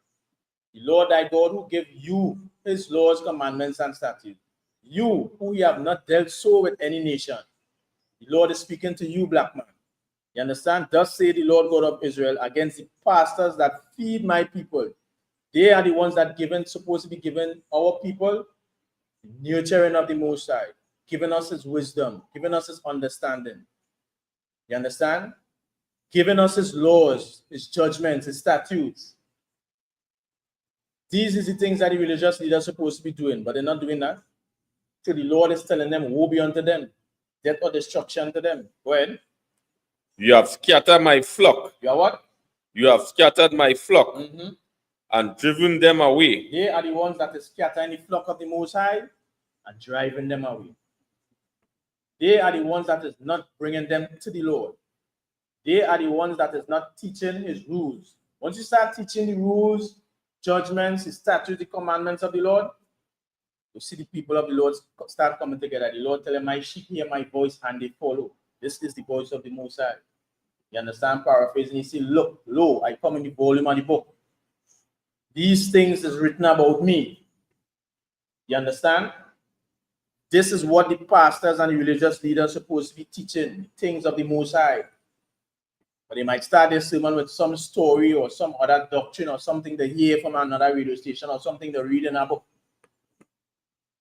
Speaker 7: The Lord thy God who gave you his laws, commandments, and statutes. You who have not dealt so with any nation. The Lord is speaking to you, black man. You understand? Thus say the Lord God of Israel against the pastors that feed my people. They are the ones that supposed to be given our people the nurturing of the Most High, giving us his wisdom, giving us his understanding. You understand? Giving us his laws, his judgments, his statutes. These are the things that the religious leaders are supposed to be doing, but they're not doing that. So the Lord is telling them, woe be unto them, death or destruction to them. Go ahead.
Speaker 9: You have scattered my flock.
Speaker 7: You are what?
Speaker 9: You have scattered my flock and driven them away.
Speaker 7: They are the ones that is scattering the flock of the Most High and driving them away. They are the ones that is not bringing them to the Lord. They are the ones that is not teaching his rules. Once you start teaching the rules, judgments, the statutes, the commandments of the Lord, you see the people of the Lord start coming together. The Lord tell them, my sheep hear my voice and they follow. This is the voice of the Most High. You understand? Paraphrasing, he said, look, lo, I come in the volume of the book. These things is written about me. You understand? This is what the pastors and the religious leaders are supposed to be teaching, things of the Most High. But they might start their sermon with some story or some other doctrine or something they hear from another radio station or something they read in a book.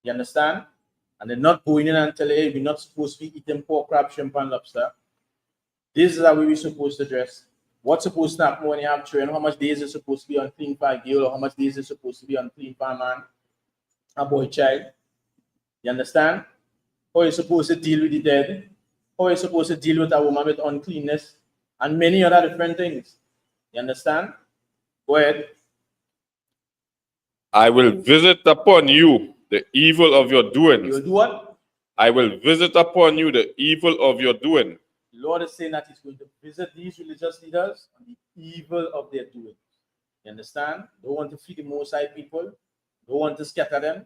Speaker 7: You understand? And they're not going in and telling, hey, we're not supposed to be eating pork, crab, shrimp, and lobster. This is how we're supposed to dress. What's supposed to happen when you have children? How much days is supposed to be unclean for a girl, or how much days is supposed to be unclean for a man, a boy child? You understand? How you're supposed to deal with the dead? How you're supposed to deal with a woman with uncleanness? And many other different things. You understand? Go ahead.
Speaker 9: I will visit upon you the evil of your doings.
Speaker 7: You will do what?
Speaker 9: I will visit upon you the evil of your doing.
Speaker 7: The Lord is saying that he's going to visit these religious leaders on the evil of their doing. You understand? Don't want to feed the Most High people. Don't want to scatter them.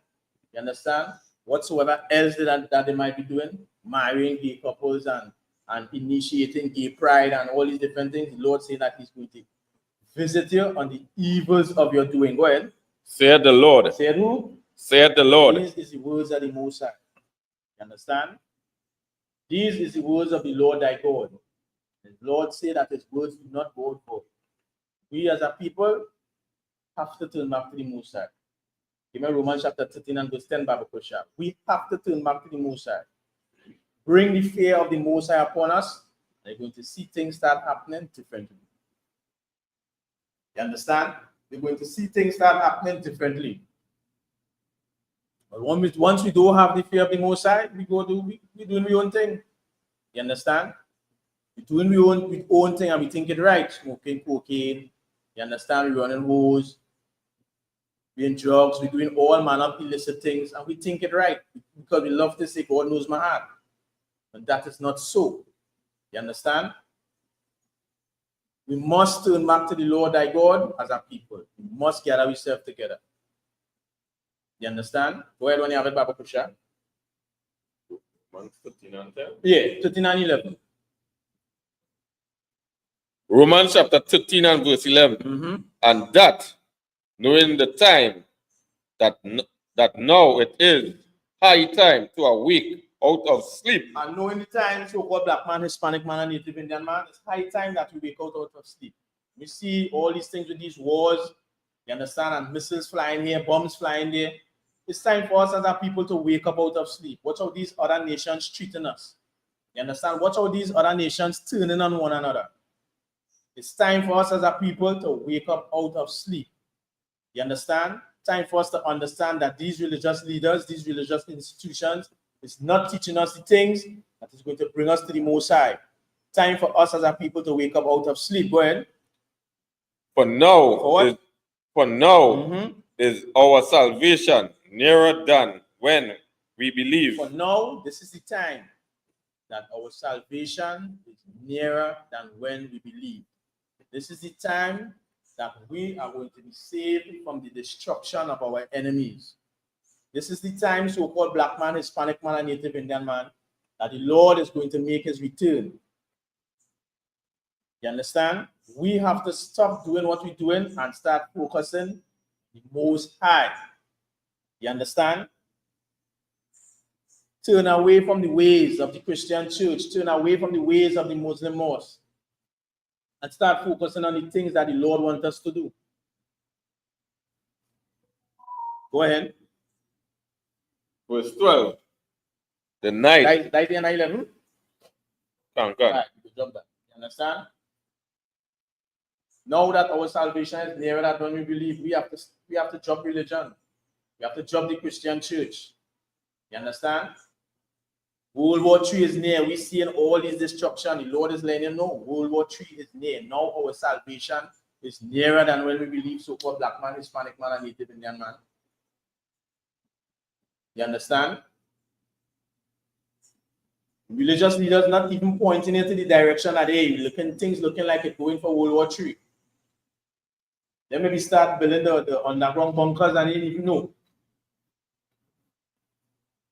Speaker 7: You understand? Whatsoever else that they might be doing, marrying gay couples and initiating gay pride and all these different things, the Lord saying that he's going to visit you on the evils of your doing. Go ahead.
Speaker 9: Said the Lord.
Speaker 7: Said who?
Speaker 9: Said the Lord.
Speaker 7: These is the words of the Most High. You understand? These is the words of the Lord thy God. The Lord said that his words do not go forth. We as a people have to turn back to the Most High. Give me Romans chapter 13 and verse 10, Bible question. We have to turn back to the Most High. Bring the fear of the Most High upon us, and you're going to see things start happening differently. You understand? You're going to see things start happening differently. But once we don't have the fear of the Most High, we're doing our own thing. You understand? We're doing our own thing and we think it right. Smoking cocaine. You understand? We're running hoes. We're in drugs. We're doing all manner of illicit things and we think it right because we love to say, God knows my heart. But that is not so. You understand? We must turn back to the Lord thy God as a people. We must gather ourselves together. You understand? Go ahead when you have it, Bible Pusha.
Speaker 9: 13 and 10.
Speaker 7: Yeah, 13 and 11.
Speaker 9: Romans chapter 13 and verse 11. And that, knowing the time, that now it is high time to awake out of sleep.
Speaker 7: And knowing the time, so-called black man, Hispanic man, and Native Indian man, it's high time that we wake out of sleep. We see all these things with these wars, you understand, and missiles flying here, bombs flying there. It's time for us as a people to wake up out of sleep. Watch how these other nations treating us. You understand? Watch how these other nations turning on one another. It's time for us as a people to wake up out of sleep. You understand? Time for us to understand that these religious leaders, these religious institutions, is not teaching us the things that is going to bring us to the Most High. Time for us as a people to wake up out of sleep. Go ahead.
Speaker 9: For now, is our salvation nearer than when we believe.
Speaker 7: For now, this is the time that our salvation is nearer than when we believe. This is the time that we are going to be saved from the destruction of our enemies. This is the time, so-called black man, Hispanic man, and Native Indian man, that the Lord is going to make his return. You understand? We have to stop doing what we're doing and start focusing the Most High. You understand? Turn away from the ways of the Christian church, turn away from the ways of the Muslim mosque, and start focusing on the things that the Lord wants us to do. Go ahead.
Speaker 9: Verse 12. The night.
Speaker 7: That is 11.
Speaker 9: Come, come.
Speaker 7: Right, good job that. You understand? Now that our salvation is nearer than when we believe, we have to drop religion. We have to drop the Christian church. You understand? World War III is near. We see in all this destruction. The Lord is letting you know World War III is near. Now our salvation is nearer than when we believe so-called black man, Hispanic man, and Native Indian man. You understand? Religious leaders not even pointing into the direction that things looking like it's going for World War III. They maybe start building the underground bunkers and you didn't even know.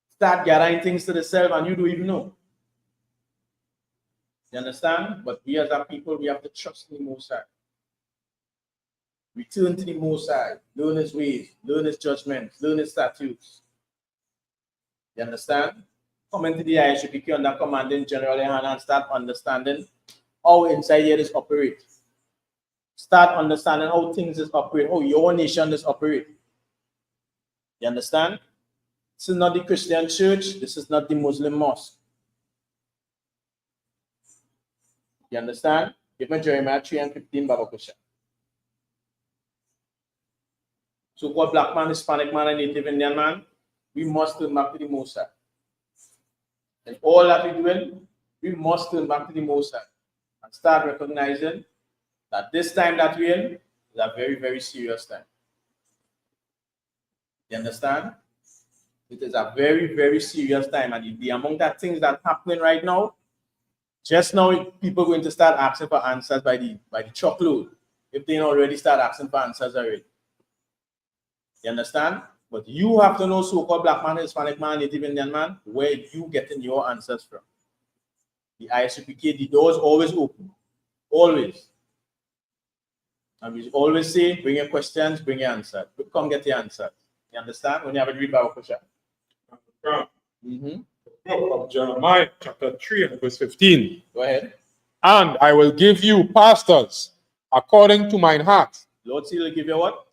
Speaker 7: Start gathering things to themselves and you don't even know. You understand? But we as a people, we have to trust in the Most High. Return to the Most High. Learn his ways. Learn his judgments. Learn his statutes. You understand? Come into the ISUPK under commanding General and start understanding how inside here is operate. Start understanding how things is operate, how your nation is operate. You understand? This is not the Christian church. This is not the Muslim mosque. You understand? Give me Jeremiah 3:15, Baba Kusha. So, what black man, Hispanic man, and Native Indian man, we must turn back to the Most High. And all that we're doing, we must turn back to the Most High and start recognizing that this time that we're in is a very, very serious time. You understand? It is a very, very serious time. And the among that things that are happening right now, just now people are going to start asking for answers by the truckload if they already start asking for answers already. You understand? But you have to know so-called black man, Hispanic man, Native Indian man, where you getting your answers from. The ISUPK, the door is always open. Always. And we always say, bring your questions, bring your answers. Come get your answers. You understand? When you have a read Bible question.
Speaker 8: Book of Jeremiah, chapter 3 and verse 15.
Speaker 7: Go ahead.
Speaker 8: And I will give you pastors according to mine heart.
Speaker 7: Lord say he'll give you what?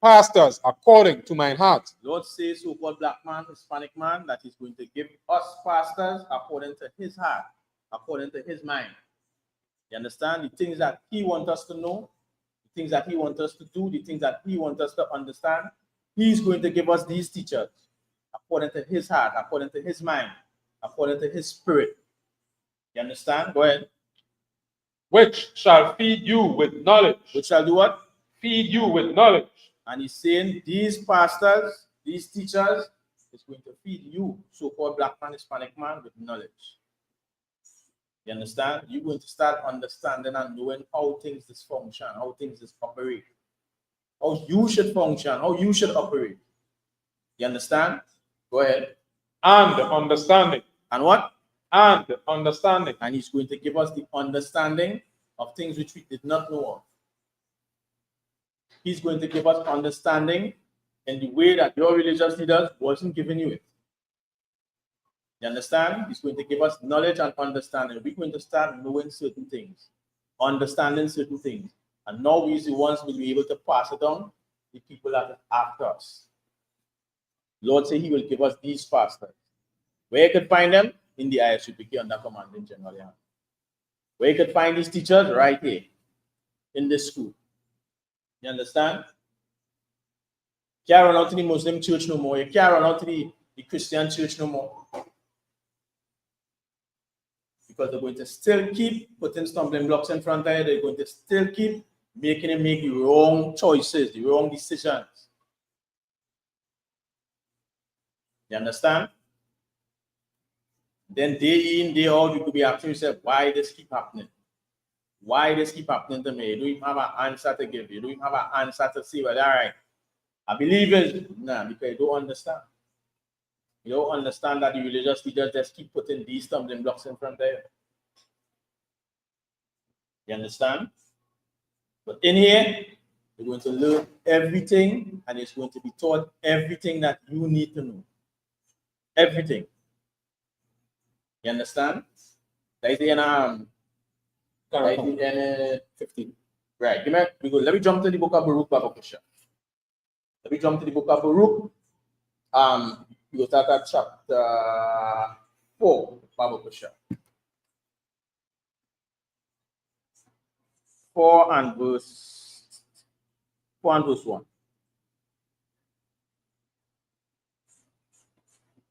Speaker 8: Pastors according to mine heart.
Speaker 7: Lord says so-called black man, Hispanic man, that he's going to give us pastors according to his heart, according to his mind. You understand? The things that he wants us to know, the things that he wants us to do, the things that he wants us to understand, he's going to give us these teachers according to his heart, according to his mind, according to his spirit. You understand? Go ahead.
Speaker 8: Which shall feed you with knowledge.
Speaker 7: Which shall do what?
Speaker 8: Feed you with knowledge.
Speaker 7: And he's saying these pastors, these teachers, is going to feed you, so-called black man, Hispanic man, with knowledge. You understand? You're going to start understanding and knowing how things function, how things operate, how you should function, how you should operate. You understand? Go ahead.
Speaker 8: And understanding.
Speaker 7: And what?
Speaker 8: And understanding.
Speaker 7: And he's going to give us the understanding of things which we did not know of. He's going to give us understanding in the way that your religious leaders wasn't giving you it. You understand? He's going to give us knowledge and understanding. We're going to start knowing certain things, understanding certain things. And now we're the ones who will be able to pass it on to the people that are after us. Lord said he will give us these pastors. Where you could find them? In the ISUPK under commanding General. Where you could find these teachers? Right here, in this school. You understand? You can't run out to the Muslim church no more. You can't run out to the Christian church no more. Because they're going to still keep putting stumbling blocks in front of you. They're going to still keep making you make the wrong choices, the wrong decisions. You understand? Then day in, day out, you could be asking yourself, why this keep happening? Why this keep happening to me? You don't even have an answer to give. You don't even have an answer to say, well, all right, I believe it. Nah, because you don't understand. You don't understand that the religious leaders just keep putting these stumbling blocks in front there. You understand? But in here, you're going to learn everything, and it's going to be taught everything that you need to know. Everything. You understand? That is in 15. Right. Let me jump to the book of Baruch, Baba Kusha. Let me jump to the book of Baruch. We will start at chapter 4, Baba Kusha. 4 and verse 1.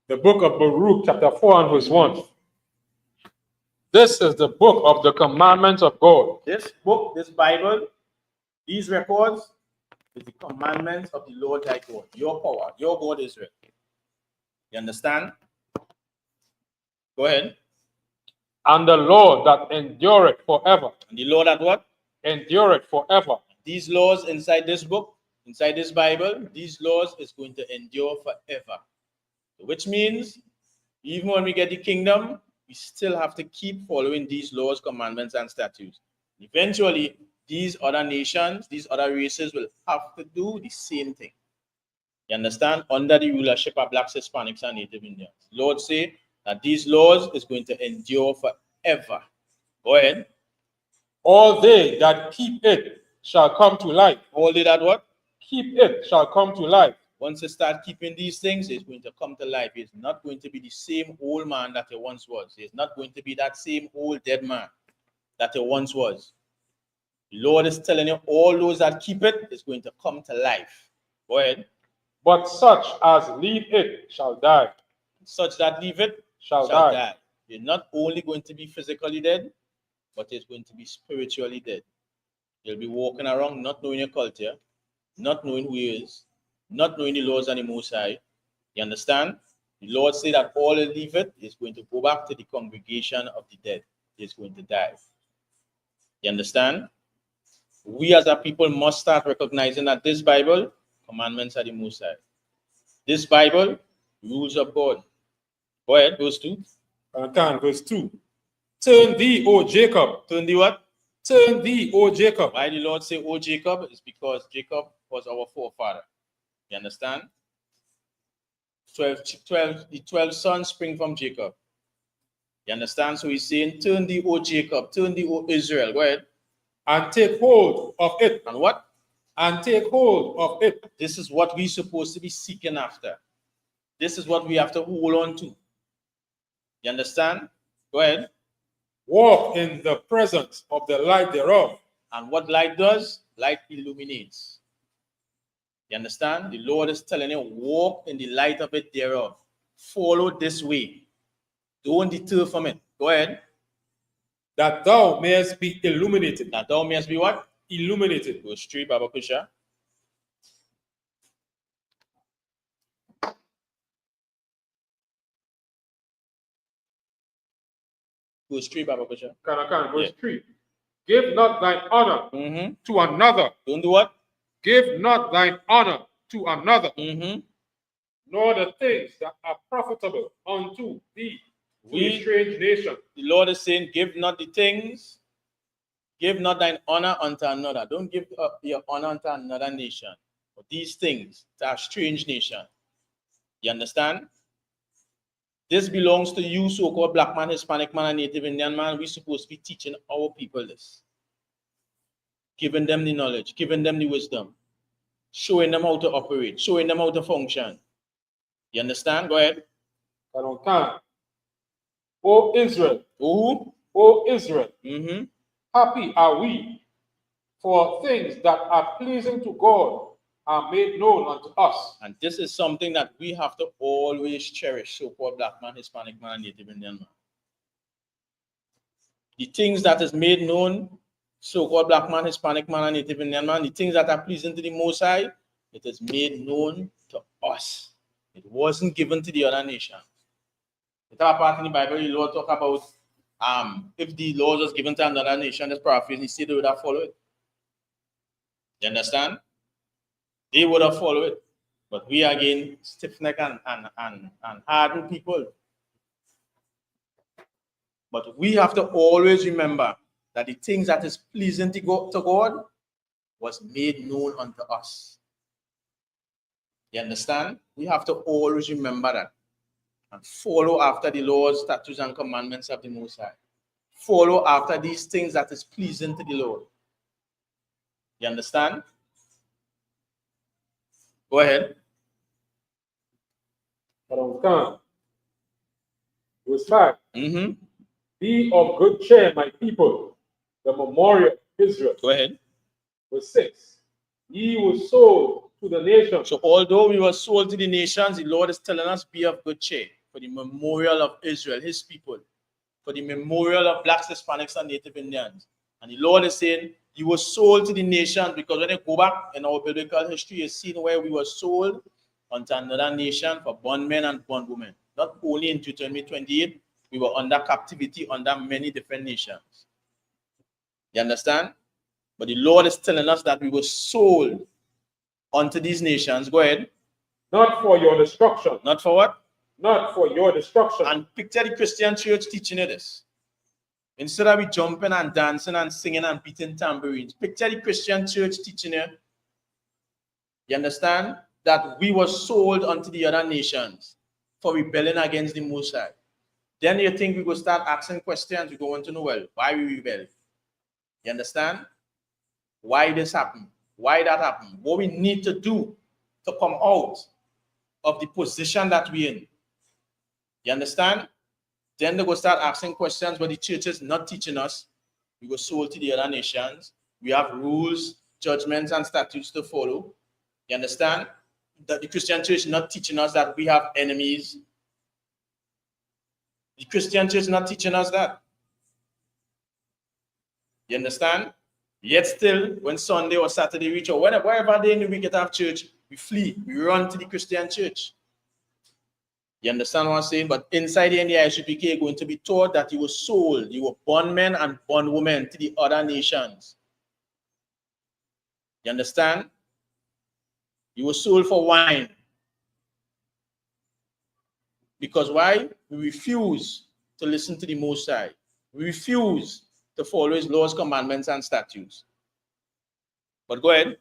Speaker 8: The book of Baruch, chapter 4 and verse 1. This is the book of the commandments of God.
Speaker 7: This book, this Bible, these records is the commandments of the Lord thy God, your power, your God Israel. You understand? Go ahead.
Speaker 8: And the law that endureth forever.
Speaker 7: And the law that what?
Speaker 8: Endureth forever.
Speaker 7: These laws inside this book, inside this Bible, these laws is going to endure forever. Which means, even when we get the kingdom, we still have to keep following these laws, commandments, and statutes. Eventually, these other nations, these other races will have to do the same thing. You understand? Under the rulership of blacks, Hispanics, and Native Indians. Lord say that these laws is going to endure forever. Go ahead.
Speaker 8: All they that keep it shall come to life.
Speaker 7: All they that what?
Speaker 8: Keep it shall come to life.
Speaker 7: Once you start keeping these things, it's going to come to life. It's not going to be the same old man that it once was. It's not going to be that same old dead man that it once was. The Lord is telling you, all those that keep it is going to come to life. Go ahead.
Speaker 8: But such as leave it shall die.
Speaker 7: Such that leave it
Speaker 8: shall die.
Speaker 7: You're not only going to be physically dead, but it's going to be spiritually dead. You'll be walking around not knowing your culture, not knowing who he is, not knowing the laws and the Most High. You understand? The Lord said that all who leave it is going to go back to the congregation of the dead. Is going to die. You understand? We as a people must start recognizing that this Bible, commandments are the Most High. This Bible, rules of God. Go ahead, verse 2.
Speaker 8: Verse 2. Turn thee, O Jacob.
Speaker 7: Turn thee what?
Speaker 8: Turn thee, O Jacob.
Speaker 7: Why the Lord say, O Jacob? It's because Jacob was our forefather. You understand? the 12 sons spring from Jacob. You understand? So he's saying, turn thee, O Jacob. Turn thee, O Israel. Go ahead.
Speaker 8: And take hold of it.
Speaker 7: And what?
Speaker 8: And take hold of it.
Speaker 7: This is what we're supposed to be seeking after. This is what we have to hold on to. You understand? Go ahead.
Speaker 8: Walk in the presence of the light thereof.
Speaker 7: And what light does? Light illuminates. You understand? The Lord is telling you, walk in the light of it thereof. Follow this way. Don't deter from it. Go ahead.
Speaker 8: That thou mayest be illuminated.
Speaker 7: That thou mayest be what?
Speaker 8: Illuminated.
Speaker 7: Verse 3, Baba Kusha. Verse 3, Baba Kusha.
Speaker 8: Verse 3. Give not thine honor to another.
Speaker 7: Don't do what?
Speaker 8: Give not thine honor to another. Nor the things that are profitable unto thee to a strange nation.
Speaker 7: The Lord is saying, give not the things, give not thine honor unto another. Don't give your honor unto another nation. But these things to a strange nation. You understand? This belongs to you, so-called black man, Hispanic man, and Native Indian man. We're supposed to be teaching our people this. Giving them the knowledge, giving them the wisdom, showing them how to operate, showing them how to function. You understand? Go ahead.
Speaker 8: O Israel. O Israel. Happy are we, for things that are pleasing to God are made known unto us.
Speaker 7: And this is something that we have to always cherish, so-called black man, Hispanic man, Native Indian man. The things that is made known, so-called black man, Hispanic man, and Native Indian man, the things that are pleasing to the Most High, it is made known to us. It wasn't given to the other nations. The third part in the Bible, the Lord talk about if the law was given to another nation, that's paraphrasing, he said they would have followed it. You understand? They would have followed it. But we again stiff-necked and hardened people. But we have to always remember that the things that is pleasing to God was made known unto us. You understand? We have to always remember that and follow after the laws, statutes, and commandments of the Most High. Follow after these things that is pleasing to the Lord. You understand? Go ahead.
Speaker 8: Verse 5. Be of good cheer, my people, the memorial of Israel.
Speaker 7: Go ahead.
Speaker 8: Verse 6. Ye were sold to the nations.
Speaker 7: So although we were sold to the nations, the Lord is telling us, be of good cheer for the memorial of Israel, his people, for the memorial of blacks, Hispanics, and Native Indians. And the Lord is saying, you were sold to the nations, because when you go back in our biblical history, you see where we were sold unto another nation for bondmen and bondwomen. Not only in Deuteronomy 28, we were under captivity under many different nations. You understand? But the Lord is telling us that we were sold unto these nations. Go ahead.
Speaker 8: Not for your destruction.
Speaker 7: Not for what?
Speaker 8: Not for your destruction.
Speaker 7: And picture the Christian church teaching you this. Instead of we jumping and dancing and singing and beating tambourines, picture the Christian church teaching you. You understand? That we were sold unto the other nations for rebelling against the Most High. Then you think we will start asking questions. We go want to know, well, why we rebel? You understand? Why this happened? Why that happened? What we need to do to come out of the position that we're in. You understand? Then they will start asking questions, but the church is not teaching us. We were sold to the other nations. We have rules, judgments, and statutes to follow. You understand? That the Christian church is not teaching us that we have enemies. The Christian church is not teaching us that. You understand? Yet still, when Sunday or Saturday reach, or wherever day in the week you have church, we flee. We run to the Christian church. You understand what I'm saying? But inside the NDISUPK, you're going to be taught that you were sold, you were bondmen and bondwomen to the other nations. You understand? You were sold for wine. Because why? We refuse to listen to the Most High. We refuse to follow his laws, commandments, and statutes. But go ahead.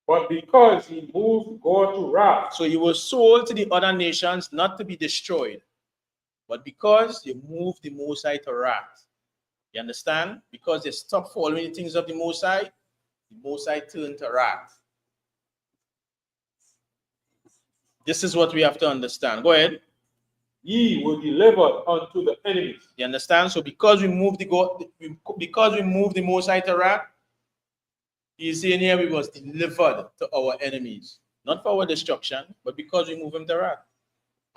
Speaker 8: But because he moved God to wrath.
Speaker 7: So you were sold to the other nations not to be destroyed, but because you moved the Most High to wrath. You understand? Because they stopped following the things of the Most High turned to wrath. This is what we have to understand. Go ahead.
Speaker 8: Ye were delivered unto the enemies.
Speaker 7: You understand? So because we moved the Most High to wrath, he's saying here we was delivered to our enemies. Not for our destruction, but because we moved him to wrath.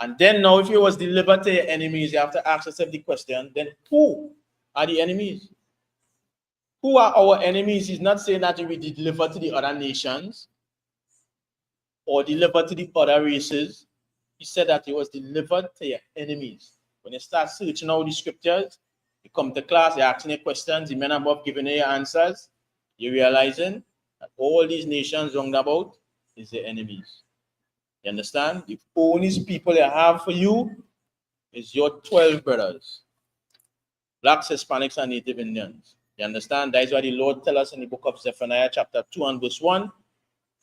Speaker 7: And then now if he was delivered to your enemies, you have to ask yourself the question, then who are the enemies? Who are our enemies? He's not saying that we delivered to the other nations or delivered to the other races. He said that he was delivered to your enemies. When you start searching out the scriptures, you come to class, you're asking your questions, the men above giving you your answers, you're realizing that all these nations round about is the enemies. You understand? The only people you have for you is your 12 brothers. Blacks, Hispanics, and Native Indians. You understand? That is why the Lord tells us in the book of Zephaniah chapter 2 and verse 1,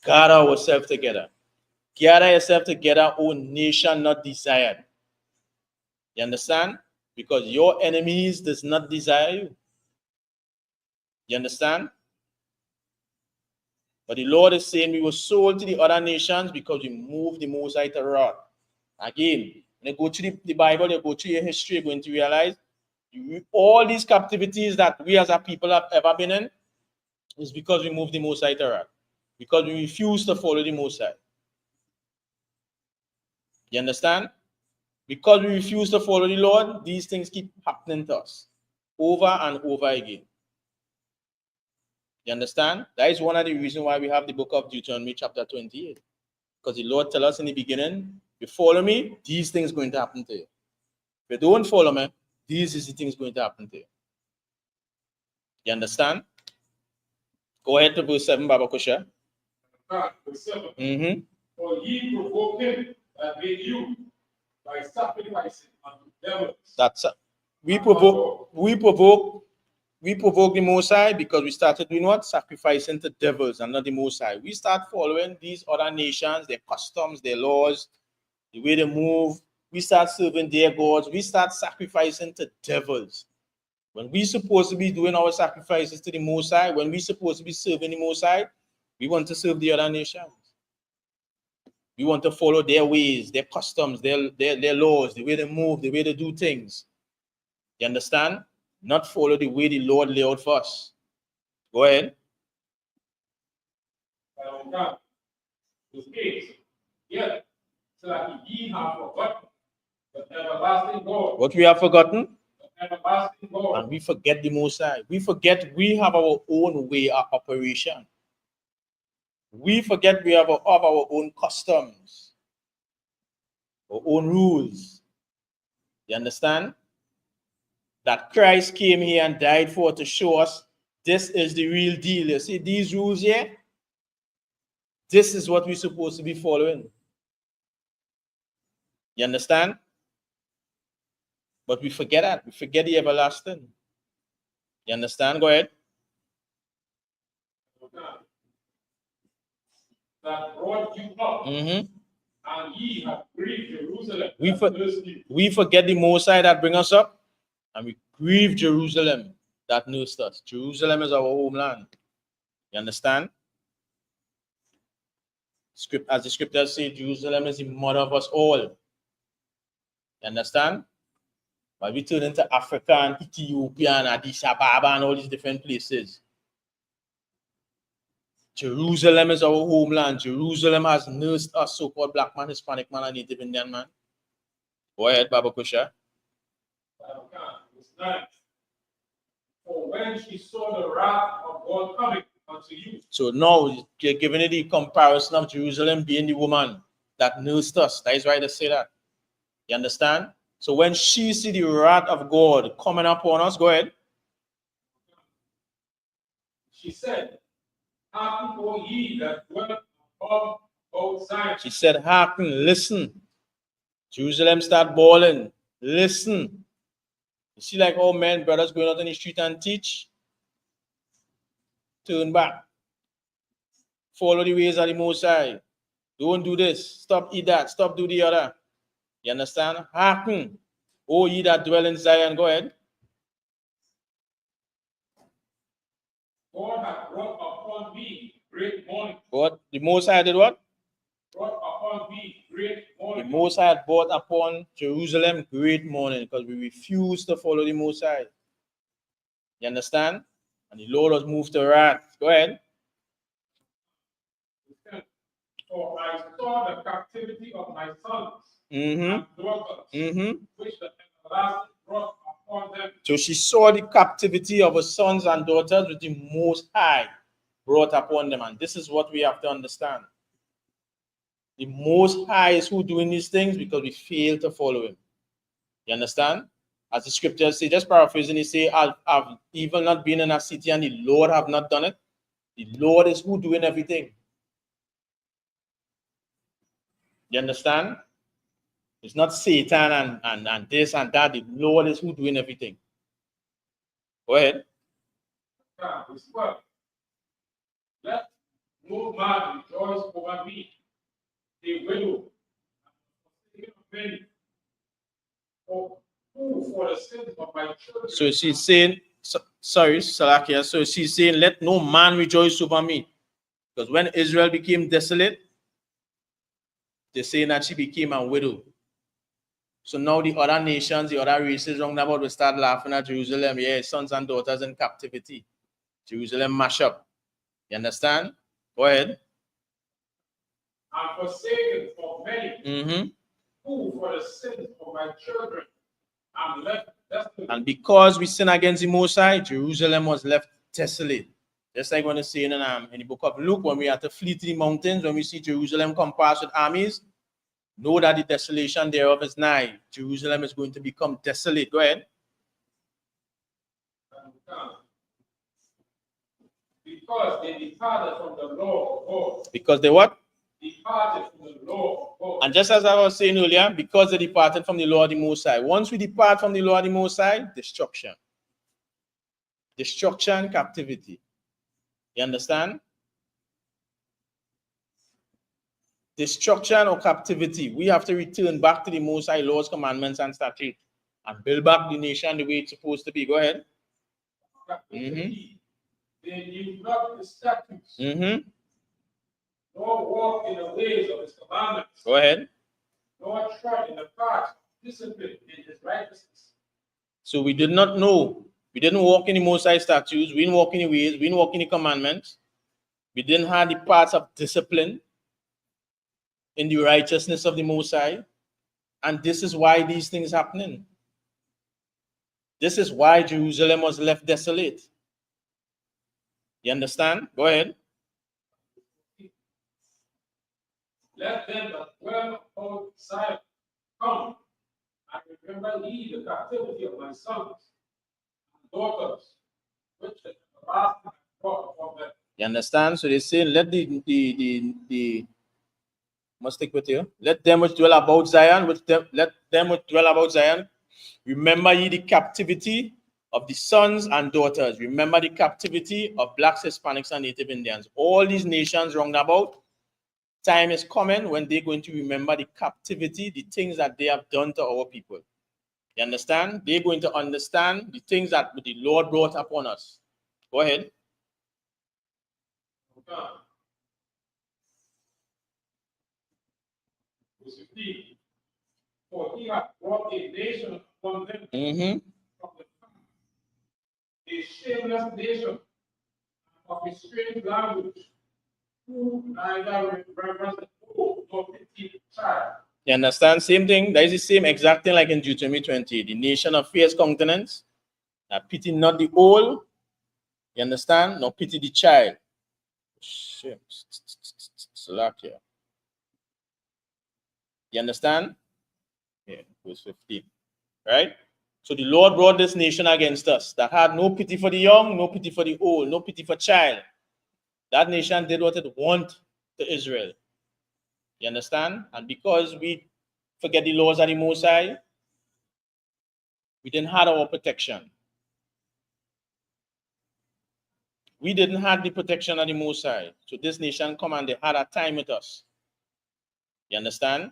Speaker 7: gather ourselves together. Gather yourself together, O nation not desired. You understand? Because your enemies does not desire you. You understand? But the Lord is saying we were sold to the other nations because we moved the Most High to wrath. Again, when you go to the Bible, you go through your history, you're going to realize all these captivities that we as a people have ever been in is because we moved the Most High to wrath. Because we refuse to follow the Most High. You understand? Because we refuse to follow the Lord, these things keep happening to us over and over again. You understand? That is one of the reasons why we have the book of Deuteronomy chapter 28. Because the Lord tells us in the beginning, if you follow me, these things are going to happen to you. If you don't follow me, these is the things going to happen to you. You understand? Go ahead to verse 7, Baba Kusha.
Speaker 8: For ye provoke him that made you by sacrificing unto devils.
Speaker 7: That's we provoke the Most High because we started doing what? Sacrificing to devils and not the Most High. We start following these other nations, their customs, their laws, the way they move. We start serving their gods. We start sacrificing to devils. When we supposed to be doing our sacrifices to the Most High, when we supposed to be serving the Most High, we want to serve the other nations. We want to follow their ways, their customs, their laws, the way they move, the way they do things. You understand? Not follow the way the Lord laid out for us. Go ahead.
Speaker 8: Yet, so that ye have forgotten the everlasting God.
Speaker 7: What we have forgotten?
Speaker 8: The everlasting God.
Speaker 7: And we forget the Most High. We forget we have our own way of operation. We forget we have our own customs, our own rules. You understand? That Christ came here and died for to show us this is the real deal. You see these rules here? This is what we're supposed to be following. You understand? But we forget that. We forget the everlasting. You understand? Go ahead.
Speaker 8: That brought you up, and ye have grieved Jerusalem.
Speaker 7: We forget the Most High that bring us up, and we grieve Jerusalem that nursed us. Jerusalem is our homeland. You understand? As the scriptures say, Jerusalem is the mother of us all. You understand? But we turn into Africa and Ethiopia and Addis Ababa and all these different places. Jerusalem is our homeland. Jerusalem has nursed us, so-called black man, Hispanic man, and Native Indian man. Go ahead, Baba Kusha.
Speaker 8: For when she saw the wrath of God coming unto you.
Speaker 7: So now you're giving it the comparison of Jerusalem being the woman that nursed us. That is why they say that. You understand? So when she see the wrath of God coming upon us, go ahead.
Speaker 8: She said, hearken, O ye that dwell above both sides.
Speaker 7: She said, hearken, listen. Jerusalem start bawling. Listen. You see like all men, brothers going out in the street and teach? Turn back. Follow the ways of the Most High. Don't do this. Stop eat that. Stop do the other. You understand? Hearken. O ye that dwell in Zion. Go ahead.
Speaker 8: God hath brought upon me great mourning.
Speaker 7: What? The Most High did what?
Speaker 8: Brought upon me great mourning.
Speaker 7: The Most High had brought upon Jerusalem great mourning because we refused to follow the Most High. You understand? And the Lord was moved to wrath. Go ahead.
Speaker 8: For I saw the captivity of my sons and daughters, which the everlasting brought upon them.
Speaker 7: So she saw the captivity of her sons and daughters which the Most High brought upon them. And this is what we have to understand. The Most High is who doing these things because we fail to follow him. You understand? As the scriptures say, just paraphrasing, he say, I've even not been in a city and the Lord have not done it. The Lord is who doing everything. You understand? It's not Satan and this and that. The Lord is who doing everything. Go ahead.
Speaker 8: Let no man rejoice over me, a widow, who for the sins of my children.
Speaker 7: So she's saying, sorry, Salakia. So she's saying, let no man rejoice over me. Because when Israel became desolate, they're saying that she became a widow. So now the other nations, the other races round about will start laughing at Jerusalem. Yeah, sons and daughters in captivity. Jerusalem mash up. You understand? Go ahead.
Speaker 8: And forsaken for many, who for the sins of my children am left desolate.
Speaker 7: And because we sin against the Most High, Jerusalem was left desolate. Just like when it's saying in the book of Luke, when we had to flee to the mountains, when we see Jerusalem compassed with armies, know that the desolation thereof is nigh. Jerusalem is going to become desolate. Go ahead.
Speaker 8: Because they departed from the law of God.
Speaker 7: Because they what?
Speaker 8: Departed from the law of God.
Speaker 7: And just as I was saying earlier, because they departed from the law of the Most High. Once we depart from the law of the Most High, destruction. Destruction, captivity. You understand? Destruction or captivity. We have to return back to the Most High laws, commandments, and statutes and build back the nation the way it's supposed to be. Go ahead.
Speaker 8: They knew not the statutes,
Speaker 7: Mm-hmm.
Speaker 8: nor walk in the ways of his commandments,
Speaker 7: Go ahead.
Speaker 8: nor trod in the paths of discipline in his righteousness.
Speaker 7: So we did not know. We didn't walk in the Most High statutes. We didn't walk in the ways. We didn't walk in the commandments. We didn't have the paths of discipline in the righteousness of the Most High. And this is why these things happening. This is why Jerusalem was left desolate. You understand? Go ahead.
Speaker 8: Let them that dwell upon Zion come, and remember ye the captivity of my sons and daughters, which the everlasting hath brought upon them.
Speaker 7: You understand? So they say, let the must stick with you. Let them which dwell about Zion, let them which dwell about Zion. Remember ye the captivity of the sons and daughters. Remember the captivity of blacks, Hispanics, and Native Indians. All these nations round about, time is coming when they're going to remember the captivity, the things that they have done to our people. You understand? They're going to understand the things that the Lord brought upon us. Go ahead.
Speaker 8: Verse 15. For he hath brought a nation upon them from the a shameless nation of a strange language, who neither reverence the old nor pity the child.
Speaker 7: You understand? Same thing. That is the same exact thing like in Deuteronomy 20. The nation of fierce countenance, that pity not the old, you understand? Nor pity the child. Shit. Slovakia. You understand? Yeah, verse 15. Right? So the Lord brought this nation against us that had no pity for the young, no pity for the old, no pity for child. That nation did what it wanted to Israel. You understand? And because we forget the laws of the Most High, we didn't have our protection. We didn't have the protection of the Most High. So this nation come and they had a time with us. You understand?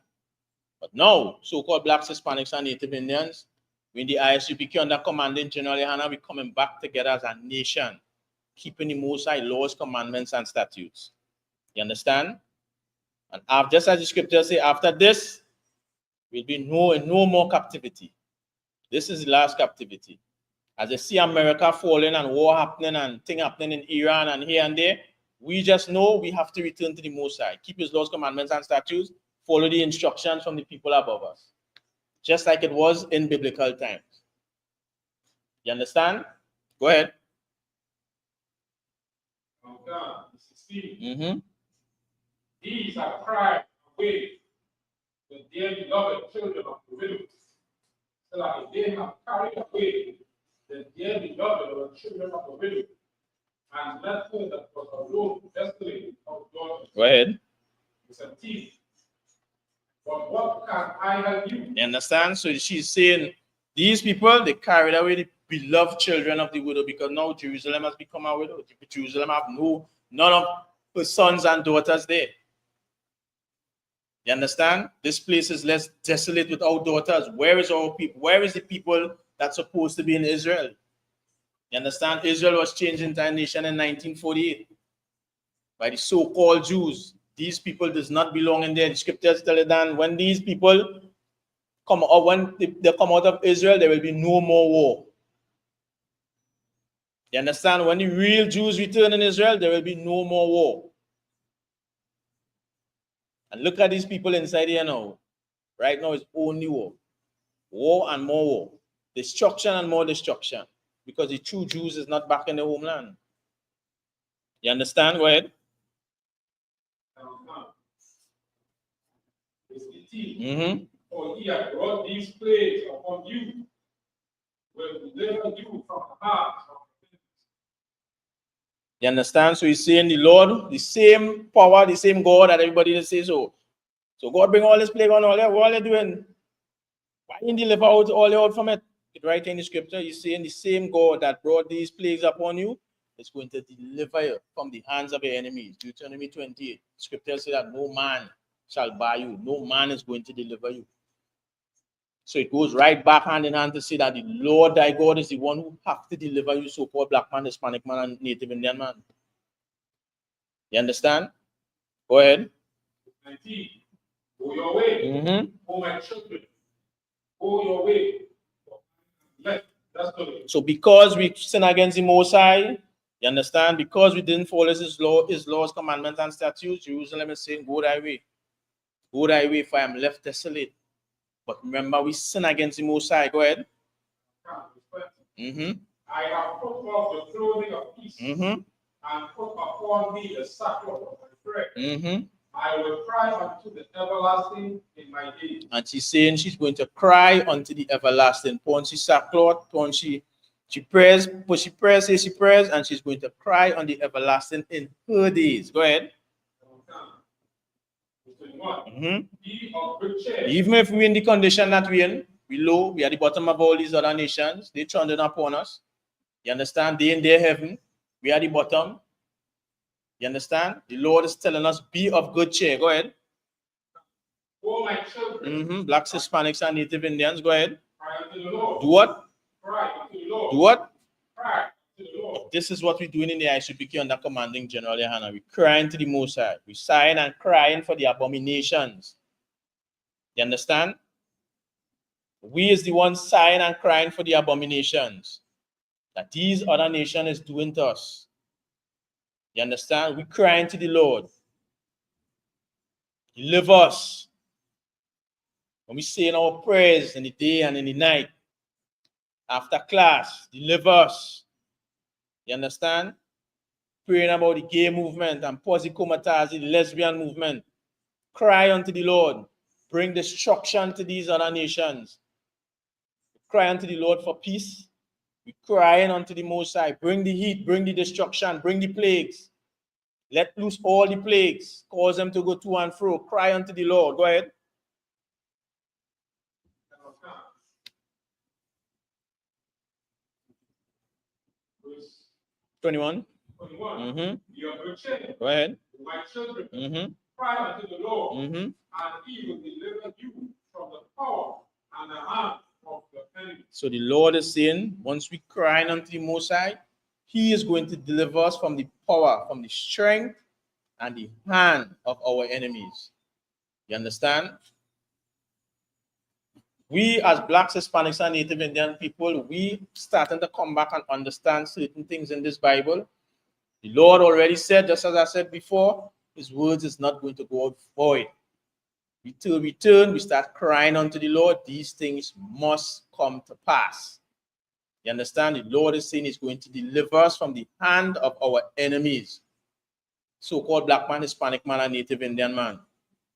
Speaker 7: But now, so-called blacks, Hispanics, and Native Indians, when the ISUPK under commanding General Yohana, we're coming back together as a nation, keeping the Most High laws, commandments, and statutes. You understand? And just as the scriptures say, after this, will be no more captivity. This is the last captivity. As they see America falling and war happening and things happening in Iran and here and there, we just know we have to return to the Most High, keep his laws, commandments, and statutes, follow the instructions from the people above us, just like it was in biblical times. You understand? Go ahead.
Speaker 8: Oh God, 16. These are cried away the dear beloved children of the widows, so that they have carried away the dear beloved of the children of the widow, and left her that was alone desolate of God.
Speaker 7: Go ahead.
Speaker 8: 17. But what can I help you?
Speaker 7: You understand? So she's saying, these people, they carried away the beloved children of the widow, because now Jerusalem has become a widow. Jerusalem have none of her sons and daughters there. You understand? This place is less desolate without daughters. Where is our people? Where is the people that's supposed to be in Israel? You understand? Israel was changed into a nation in 1948 by the so-called Jews. These people does not belong in there. The scriptures tell it that when these people come out, when they come out of Israel, there will be no more war. You understand? When the real Jews return in Israel, there will be no more war. And look at these people inside here now. Right now, it's only war. War and more war. Destruction and more destruction. Because the true Jews is not back in the homeland. You understand? Go ahead.
Speaker 8: For he hath brought these plagues upon you, will deliver you from the hands of the enemies.
Speaker 7: You understand? So he's saying the Lord, the same power, the same God that everybody says so. So God bring all this plague on all that. What are they doing? Why didn't deliver out all out from it? It right in the scripture, he's saying the same God that brought these plagues upon you is going to deliver you from the hands of your enemies. Deuteronomy 28. Scripture says that no man shall buy you, no man is going to deliver you. So it goes right back hand in hand to say that the Lord thy God is the one who have to deliver you, so-called black man, Hispanic man, and Native Indian man. You understand? Go ahead.
Speaker 8: 19. Go your way. Oh, my children. Go your way. Left. That's good.
Speaker 7: So because we sin against the Most High, you understand? Because we didn't follow his laws, commandments, and statutes, Jerusalem is saying, go thy way. Go thy way, for I am left desolate. But remember, we sin against the Most High. Go ahead.
Speaker 8: I have put off the clothing of peace and put upon me the sackcloth of my prayer. I will cry unto the everlasting in my days.
Speaker 7: And she's saying she's going to cry unto the everlasting. Put on she sackcloth, put on she prayers, but she prayers, says she prayers, and she's going to cry on the everlasting in her days. Go ahead.
Speaker 8: Be of good cheer.
Speaker 7: Even if we're in the condition that we're in, we low, we are at the bottom of all these other nations, they trundling upon us. You understand? They in their heaven, we are at the bottom. You understand? The Lord is telling us, be of good cheer. Go ahead.
Speaker 8: Oh, my children.
Speaker 7: Blacks, Hispanics, and Native Indians. Go ahead.
Speaker 8: Cry unto the Lord.
Speaker 7: Do what?
Speaker 8: Cry unto the Lord.
Speaker 7: Do what?
Speaker 8: Cry unto the Lord.
Speaker 7: This is what we're doing in the ICPK under commanding General Yohana. We're crying to the Most High. We're sighing and crying for the abominations. You understand? We is the ones sighing and crying for the abominations that these other nations is doing to us. You understand? We're crying to the Lord. Deliver us. When we say in our prayers in the day and in the night, after class, deliver us. You understand? Praying about the gay movement and posicomatazi, the lesbian movement. Cry unto the Lord. Bring destruction to these other nations. Cry unto the Lord for peace. We're crying unto the Most High. Bring the heat, bring the destruction, bring the plagues. Let loose all the plagues. Cause them to go to and fro. Cry unto the Lord. Go ahead.
Speaker 8: Verse
Speaker 7: 21.
Speaker 8: 21. Be of good cheer.
Speaker 7: Go ahead.
Speaker 8: My children. Cry unto the Lord. And he will deliver you from the power and the hand of the enemy.
Speaker 7: So the Lord is saying, once we cry unto the Most High, he is going to deliver us from the power, from the strength, and the hand of our enemies. You understand? We as Blacks, Hispanics, and Native Indian people, we starting to come back and understand certain things in this Bible. The Lord already said, just as I said before, his words is not going to go out void. We turn, we start crying unto the Lord. These things must come to pass. You understand? The Lord is saying he's going to deliver us from the hand of our enemies. So-called black man, Hispanic man, and Native Indian man.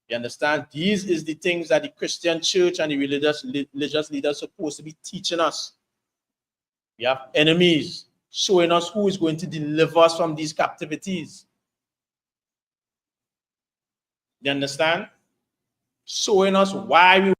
Speaker 7: You understand? These is the things that the Christian church and the religious leaders are supposed to be teaching us. We have enemies showing us who is going to deliver us from these captivities. You understand? Showing us why we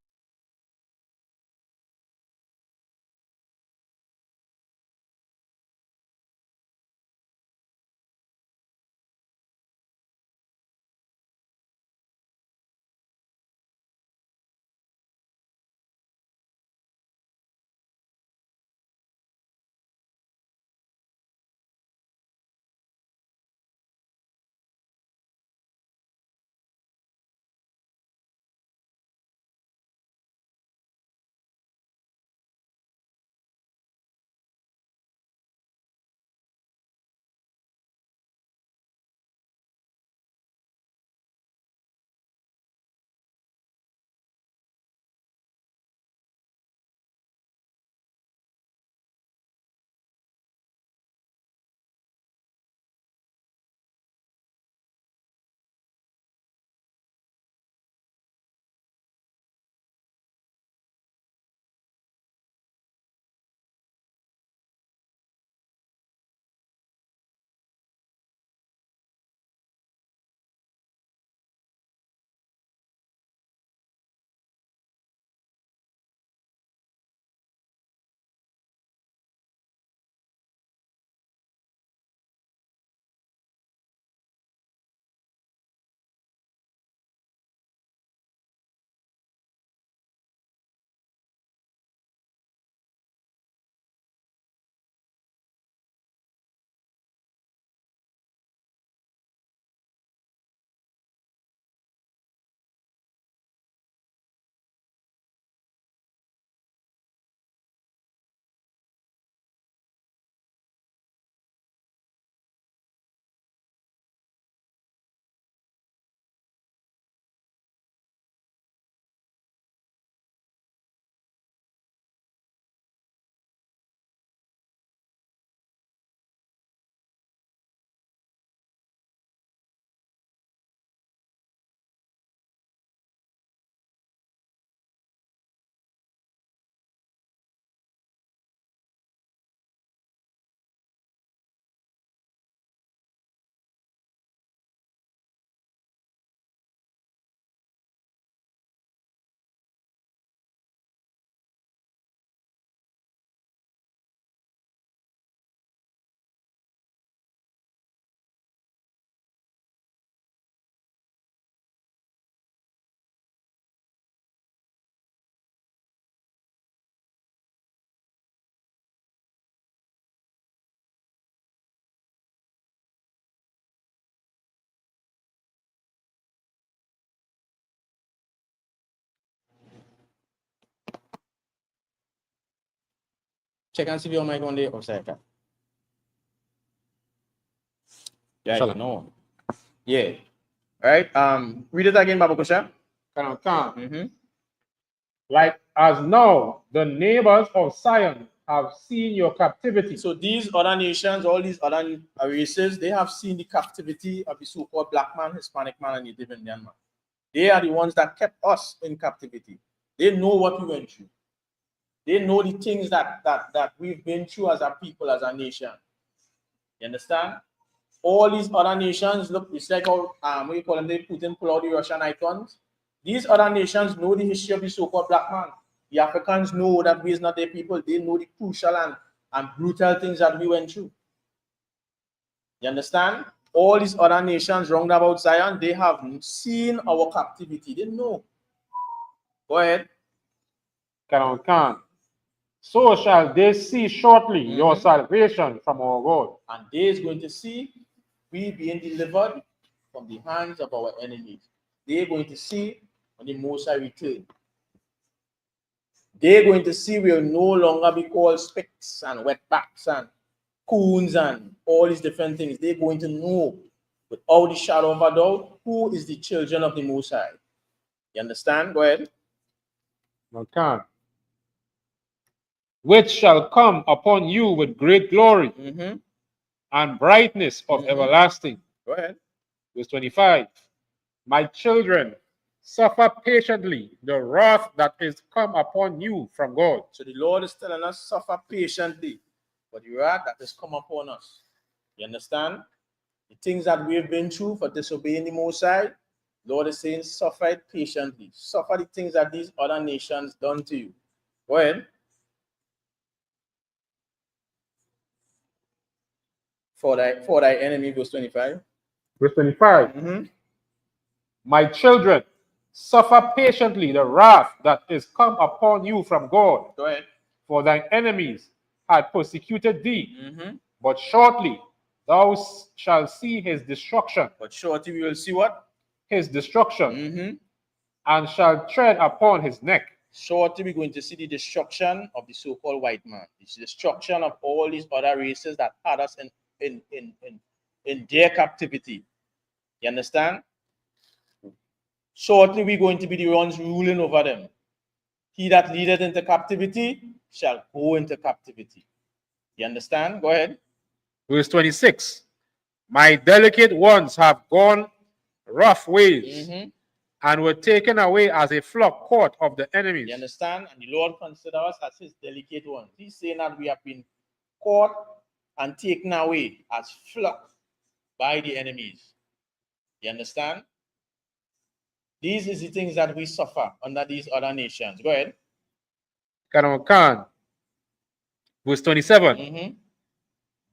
Speaker 7: Check and see if your mic on there. Oh, sorry, okay. Yeah,
Speaker 8: Shall I?
Speaker 7: no. Yeah. All right. Read it again, Baba Kusha.
Speaker 8: Can Like as now the neighbors of Zion have seen your captivity.
Speaker 7: So these other nations, all these other races, they have seen the captivity of the so-called black man, Hispanic man, and Native Indian man. They are the ones that kept us in captivity. They know what we went through. They know the things that we've been through as a people, as a nation. You understand? All these other nations, look, it's like how what you call them, they Putin pull out the Russian icons. These other nations know the history of the so-called black man. The Africans know that we is not their people. They know the crucial and brutal things that we went through. You understand? All these other nations round about Zion, they have seen our captivity. They know. Go ahead.
Speaker 8: Can. So shall they see shortly your salvation from our God.
Speaker 7: And they is going to see we being delivered from the hands of our enemies. They're going to see when the Most High return. They're going to see we'll no longer be called specks and wetbacks and coons and all these different things. They're going to know without the shadow of a doubt who is the children of the Most High. You understand? Go ahead.
Speaker 8: Can. Which shall come upon you with great glory and brightness of everlasting.
Speaker 7: Go ahead.
Speaker 8: Verse 25. My children, suffer patiently the wrath that is come upon you from God.
Speaker 7: So the Lord is telling us, suffer patiently for the wrath that has come upon us. You understand? The things that we've been through for disobeying the Most High, Lord is saying, suffer it patiently. Suffer the things that these other nations done to you. Go ahead. For thy enemy, verse 25.
Speaker 8: Verse 25. My children, suffer patiently the wrath that is come upon you from God.
Speaker 7: Go ahead.
Speaker 8: For thine enemies had persecuted thee, but shortly thou shalt see his destruction.
Speaker 7: But shortly we will see what?
Speaker 8: His destruction, and shall tread upon his neck.
Speaker 7: Shortly we're going to see the destruction of the so-called white man. It's the destruction of all these other races that had us in their captivity. You understand? Shortly we're going to be the ones ruling over them. He that leadeth into captivity shall go into captivity. You understand? Go ahead.
Speaker 8: Verse 26. My delicate ones have gone rough ways, and were taken away as a flock caught of the enemies.
Speaker 7: You understand? And the Lord considers us as his delicate ones. He's saying that we have been caught and taken away as flock by the enemies. You understand? These is the things that we suffer under these other nations. Go ahead.
Speaker 8: Can. Verse 27.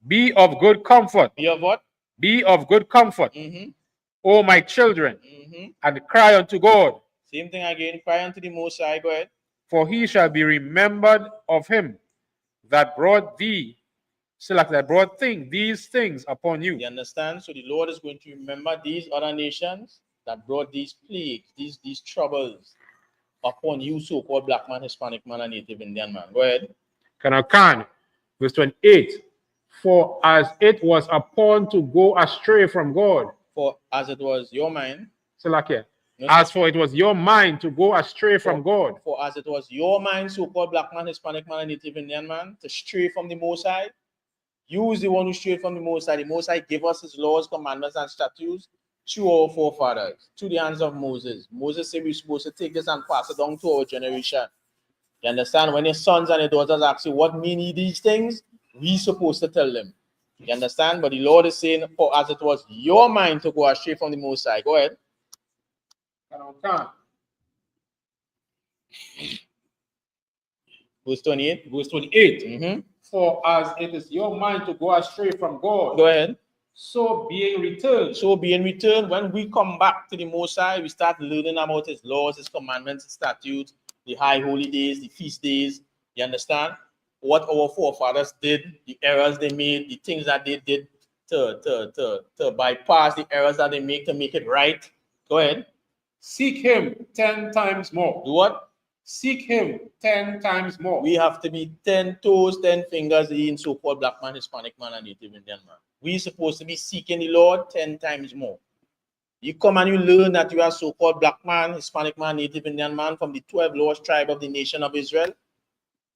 Speaker 8: Be of good comfort.
Speaker 7: Be of what?
Speaker 8: Be of good comfort, O my children, and cry unto God.
Speaker 7: Same thing again. Cry unto the Most High. Go ahead.
Speaker 8: For he shall be remembered of him that brought thee, these things upon you.
Speaker 7: You understand? So the Lord is going to remember these other nations that brought these plagues, these troubles upon you, so-called black man, Hispanic man, and Native Indian man. Go ahead.
Speaker 8: Can. Verse 28. For as it was upon to go astray from God.
Speaker 7: For as it was your mind.
Speaker 8: As for it was your mind to go astray from God.
Speaker 7: For as it was your mind, so-called black man, Hispanic man, and Native Indian man, to stray from the Most High. You is the one who strayed from the Most High. The Most High gave us his laws, commandments, and statutes through our forefathers, through the hands of Moses. Moses said we're supposed to take this and pass it down to our generation. You understand? When your sons and your daughters ask you what mean these things, we supposed to tell them. You understand? But the Lord is saying, for as it was your mind to go astray from the Most High. Go ahead. Verse 28.
Speaker 8: Verse 28. For as it is your mind to go astray from God.
Speaker 7: Go ahead.
Speaker 8: So being returned.
Speaker 7: So being returned, when we come back to the Most High, we start learning about his laws, his commandments, his statutes, the high holy days, the feast days. You understand? What our forefathers did, the errors they made, the things that they did to bypass the errors that they make to make it right. Go ahead.
Speaker 8: Seek him 10 times more.
Speaker 7: Do what?
Speaker 8: seek him 10 times more.
Speaker 7: We have to be 10 toes, 10 fingers in so-called black man, Hispanic man, and Native Indian man. We're supposed to be seeking the Lord 10 times more. You come and you learn that you are so-called black man, Hispanic man, Native Indian man from the 12 lost tribe of the nation of Israel.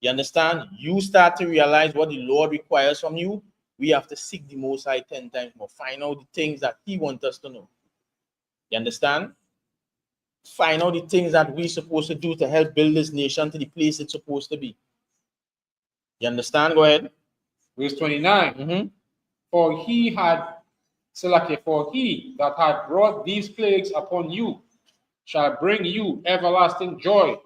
Speaker 7: You understand? You start to realize what the Lord requires from you. We have to seek the Most High 10 times more. Find out the things that He wants us to know. You understand? Find out the things that we're supposed to do to help build this nation to the place it's supposed to be. You understand? Go ahead.
Speaker 8: Verse 29. For he that had brought these plagues upon you shall bring you everlasting joy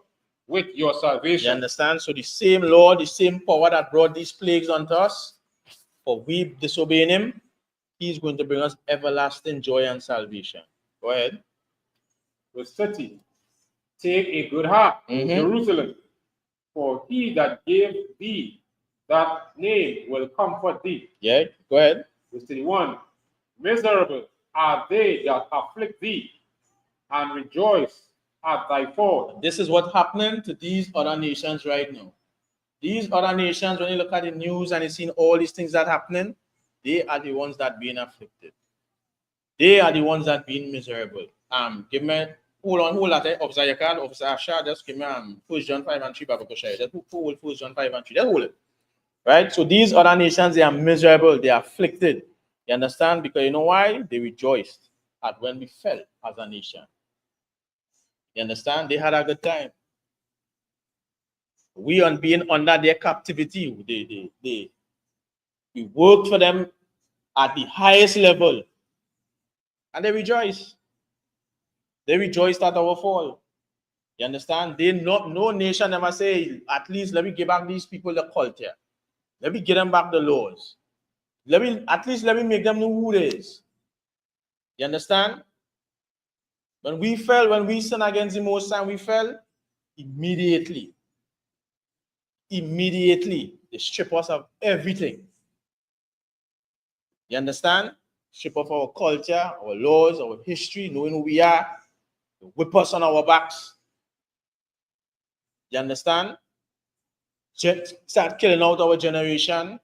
Speaker 8: with your salvation.
Speaker 7: You understand? So the same Lord, the same power that brought these plagues unto us, for we disobeying him, he's going to bring us everlasting joy and salvation. Go ahead.
Speaker 8: Verse 30. Take a good heart, O Jerusalem, for he that gave thee that name will comfort thee.
Speaker 7: Yeah, go ahead.
Speaker 8: Verse 31. Miserable are they that afflict thee, and rejoice at thy fall.
Speaker 7: This is what's happening to these other nations right now. These other nations, when you look at the news and you see all these things that are happening, they are the ones that being afflicted. They are the ones that being miserable. Give me hold on, Officer Yakan, Officer Asha, just give me 1 John 5 and 3, Bible share. Just hold 1 John 5 and 3. Just hold it. Right? So these other nations, they are miserable, they are afflicted. You understand? Because you know why? They rejoiced at when we fell as a nation. You understand? They had a good time. We on being under their captivity, we worked for them at the highest level, and they rejoice. They rejoiced at our fall. You understand? No nation ever say, at least let me give back these people the culture. Let me give them back the laws. Let me make them know who it is. You understand? When we fell, when we sinned against the Most High, we fell immediately. Immediately, they strip us of everything. You understand? Strip off our culture, our laws, our history, knowing who we are. They whip us on our backs. You understand? Start killing out our generation.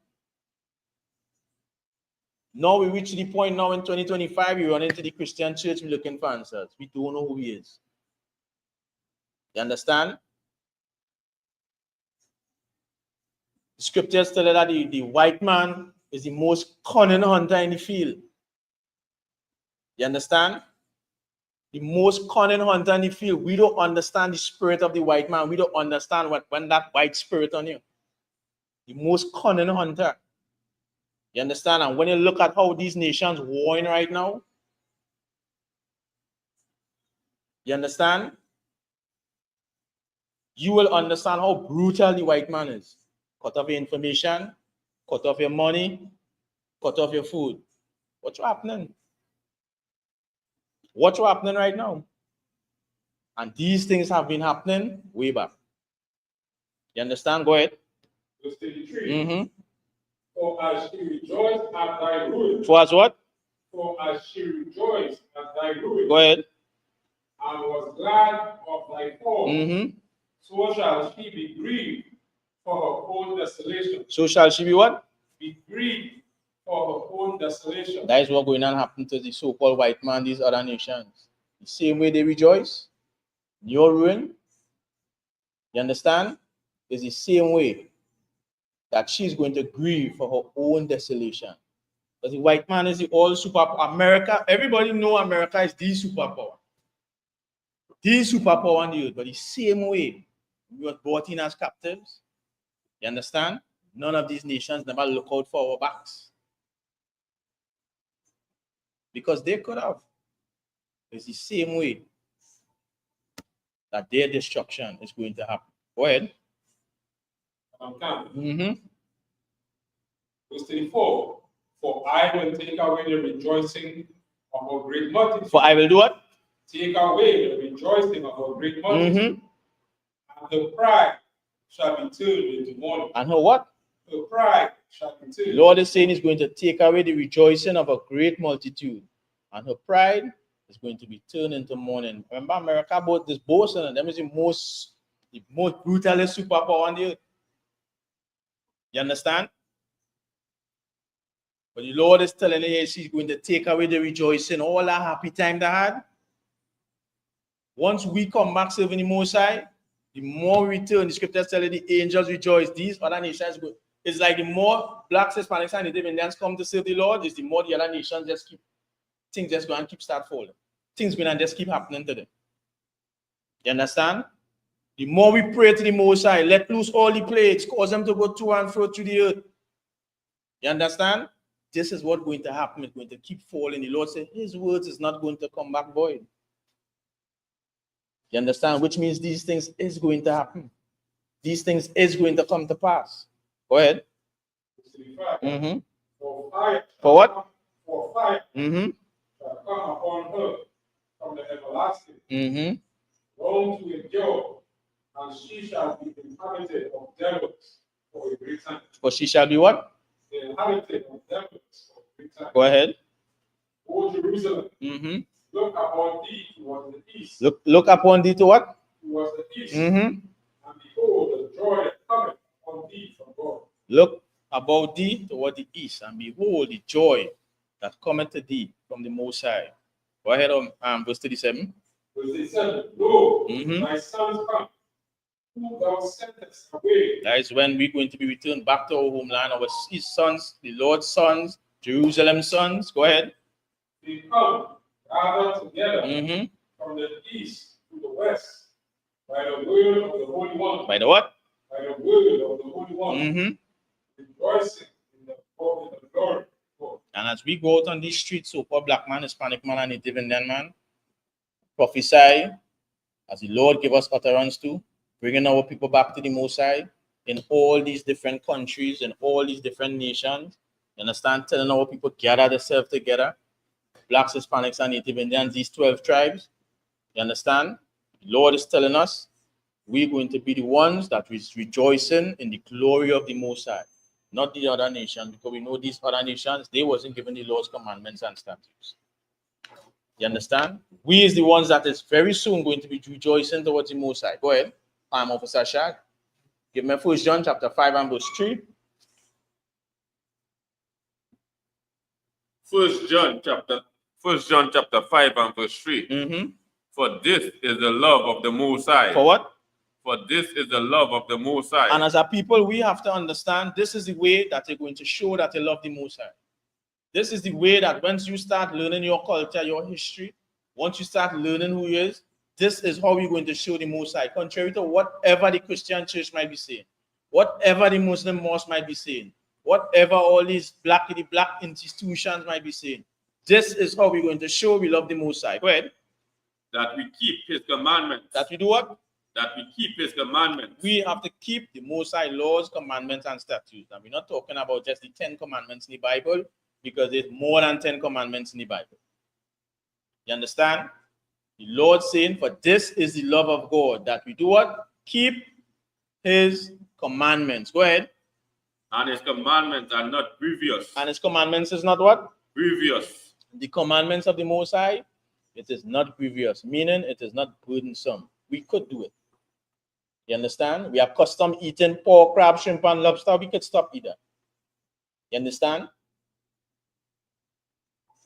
Speaker 7: Now we reach the point now in 2025, we run into the Christian church, we're looking for answers. We don't know who he is. You understand? The scriptures tell us that the white man is the most cunning hunter in the field. You understand? The most cunning hunter in the field. We don't understand the spirit of the white man. We don't understand when that white spirit on you. The most cunning hunter. You understand? And when you look at how these nations warring right now, you understand? You will understand how brutal the white man is. Cut off your information, cut off your money, cut off your food. What's happening? What's happening right now? And these things have been happening way back. You understand? Go ahead.
Speaker 8: Verse 33. For as she rejoiced at thy ruin.
Speaker 7: For as what?
Speaker 8: For as she rejoiced at thy ruin.
Speaker 7: Go ahead.
Speaker 8: And was glad of thy fall. So shall she be grieved for her own desolation.
Speaker 7: So shall she be what?
Speaker 8: Be grieved for her own desolation.
Speaker 7: That is what going on happen to the so-called white man, these other nations. The same way they rejoice in your ruin, you understand? Is the same way that she's going to grieve for her own desolation. Because the white man is the all super America. Everybody know America is the superpower. The superpower on the earth. But the same way we were brought in as captives, you understand? None of these nations never look out for our backs. Because they could have. It's the same way that their destruction is going to happen. Go ahead.
Speaker 8: Verse 34. For I will take away the rejoicing of a great multitude.
Speaker 7: For I will do what?
Speaker 8: Take away the rejoicing of a great multitude. And her pride shall be turned into mourning.
Speaker 7: And her what?
Speaker 8: Her pride shall be turned.
Speaker 7: Lord is saying he's going to take away the rejoicing of a great multitude. And her pride is going to be turned into mourning. Remember, America bought this boasting, and them is the most brutalist superpower on the earth. You understand? But the Lord is telling you he's going to take away the rejoicing, all that happy time they had. Once we come back serving the Most High, the more we return, the scriptures tell you the angels rejoice. These other nations go. It's like the more blacks, Hispanics, and Native Indians come to serve the Lord, is the more the other nations just keep things just go and keep start falling. Things going to just keep happening to them. You understand? The more we pray to the Most High, let loose all the plagues, cause them to go to and fro through the earth. You understand? This is what's going to happen. It's going to keep falling. The Lord said, His words is not going to come back void. You understand? Which means these things is going to happen. These things is going to come to pass. Go ahead. Mm-hmm. For what?
Speaker 8: For fire
Speaker 7: Mm-hmm.
Speaker 8: shall come upon her from the everlasting,
Speaker 7: Mm-hmm.
Speaker 8: long to endure, and she shall be inhabited of devils for a great time.
Speaker 7: For she shall be what?
Speaker 8: The inhabited of devils for a great time.
Speaker 7: Go ahead.
Speaker 8: O Jerusalem,
Speaker 7: Mm-hmm.
Speaker 8: look upon thee towards the east.
Speaker 7: Look upon thee to what?
Speaker 8: Towards the east.
Speaker 7: Mm-hmm.
Speaker 8: And behold, the joy that cometh on thee from God.
Speaker 7: Look about thee toward the east, and behold the joy that cometh to thee from the Most High. Go ahead on verse 37.
Speaker 8: Verse 37, Lo,
Speaker 7: Mm-hmm.
Speaker 8: thy sons come, whom thou sentest away.
Speaker 7: That is when we're going to be returned back to our homeland, his sons, the Lord's sons, Jerusalem's sons. Go ahead.
Speaker 8: They come gathered together
Speaker 7: Mm-hmm.
Speaker 8: from the east to the west by the word of the Holy One.
Speaker 7: By the what?
Speaker 8: By the word of the Holy One.
Speaker 7: Mm-hmm.
Speaker 8: Rejoicing in the glory of God.
Speaker 7: And as we go out on these streets, so-called black man, Hispanic man, and Native Indian man, prophesy as the Lord give us utterance to, bringing our people back to the Most High in all these different countries and all these different nations. You understand? Telling our people gather themselves together, blacks, Hispanics, and Native Indians, these 12 tribes. You understand? The Lord is telling us we're going to be the ones that is rejoicing in the glory of the Most High, not the other nations, because we know these other nations, they wasn't given the Lord's commandments and statutes. You understand? We is the ones that is very soon going to be rejoicing towards the Most High. Go ahead. I'm Officer Shag. Give me 1 John chapter 5 and verse 3.
Speaker 9: 1 John chapter 5 and verse 3.
Speaker 7: Mm-hmm.
Speaker 9: For this is the love of the Most High.
Speaker 7: For what?
Speaker 9: For this is the love of the Most High.
Speaker 7: And as a people, we have to understand this is the way that you're going to show that you love the Most High. This is the way that once you start learning your culture, your history, once you start learning who he is, this is how you're going to show the Most High, contrary to whatever the Christian church might be saying, whatever the Muslim mosque might be saying, whatever all these black institutions might be saying. This is how we're going to show we love the Most High. Go ahead.
Speaker 9: That we keep his commandments.
Speaker 7: That we do what?
Speaker 9: That we keep his commandments.
Speaker 7: We have to keep the Most High laws, commandments, and statutes. And we're not talking about just the 10 commandments in the Bible, because there's more than 10 commandments in the Bible. You understand? The Lord saying, for this is the love of God, that we do what? Keep his commandments. Go ahead.
Speaker 9: And his commandments are not grievous.
Speaker 7: And his commandments is not what?
Speaker 9: Grievous.
Speaker 7: The commandments of the Most High, it is not grievous, meaning it is not burdensome. We could do it. You understand? We are accustomed eating pork, crab, shrimp, and lobster. We could stop eating. You understand?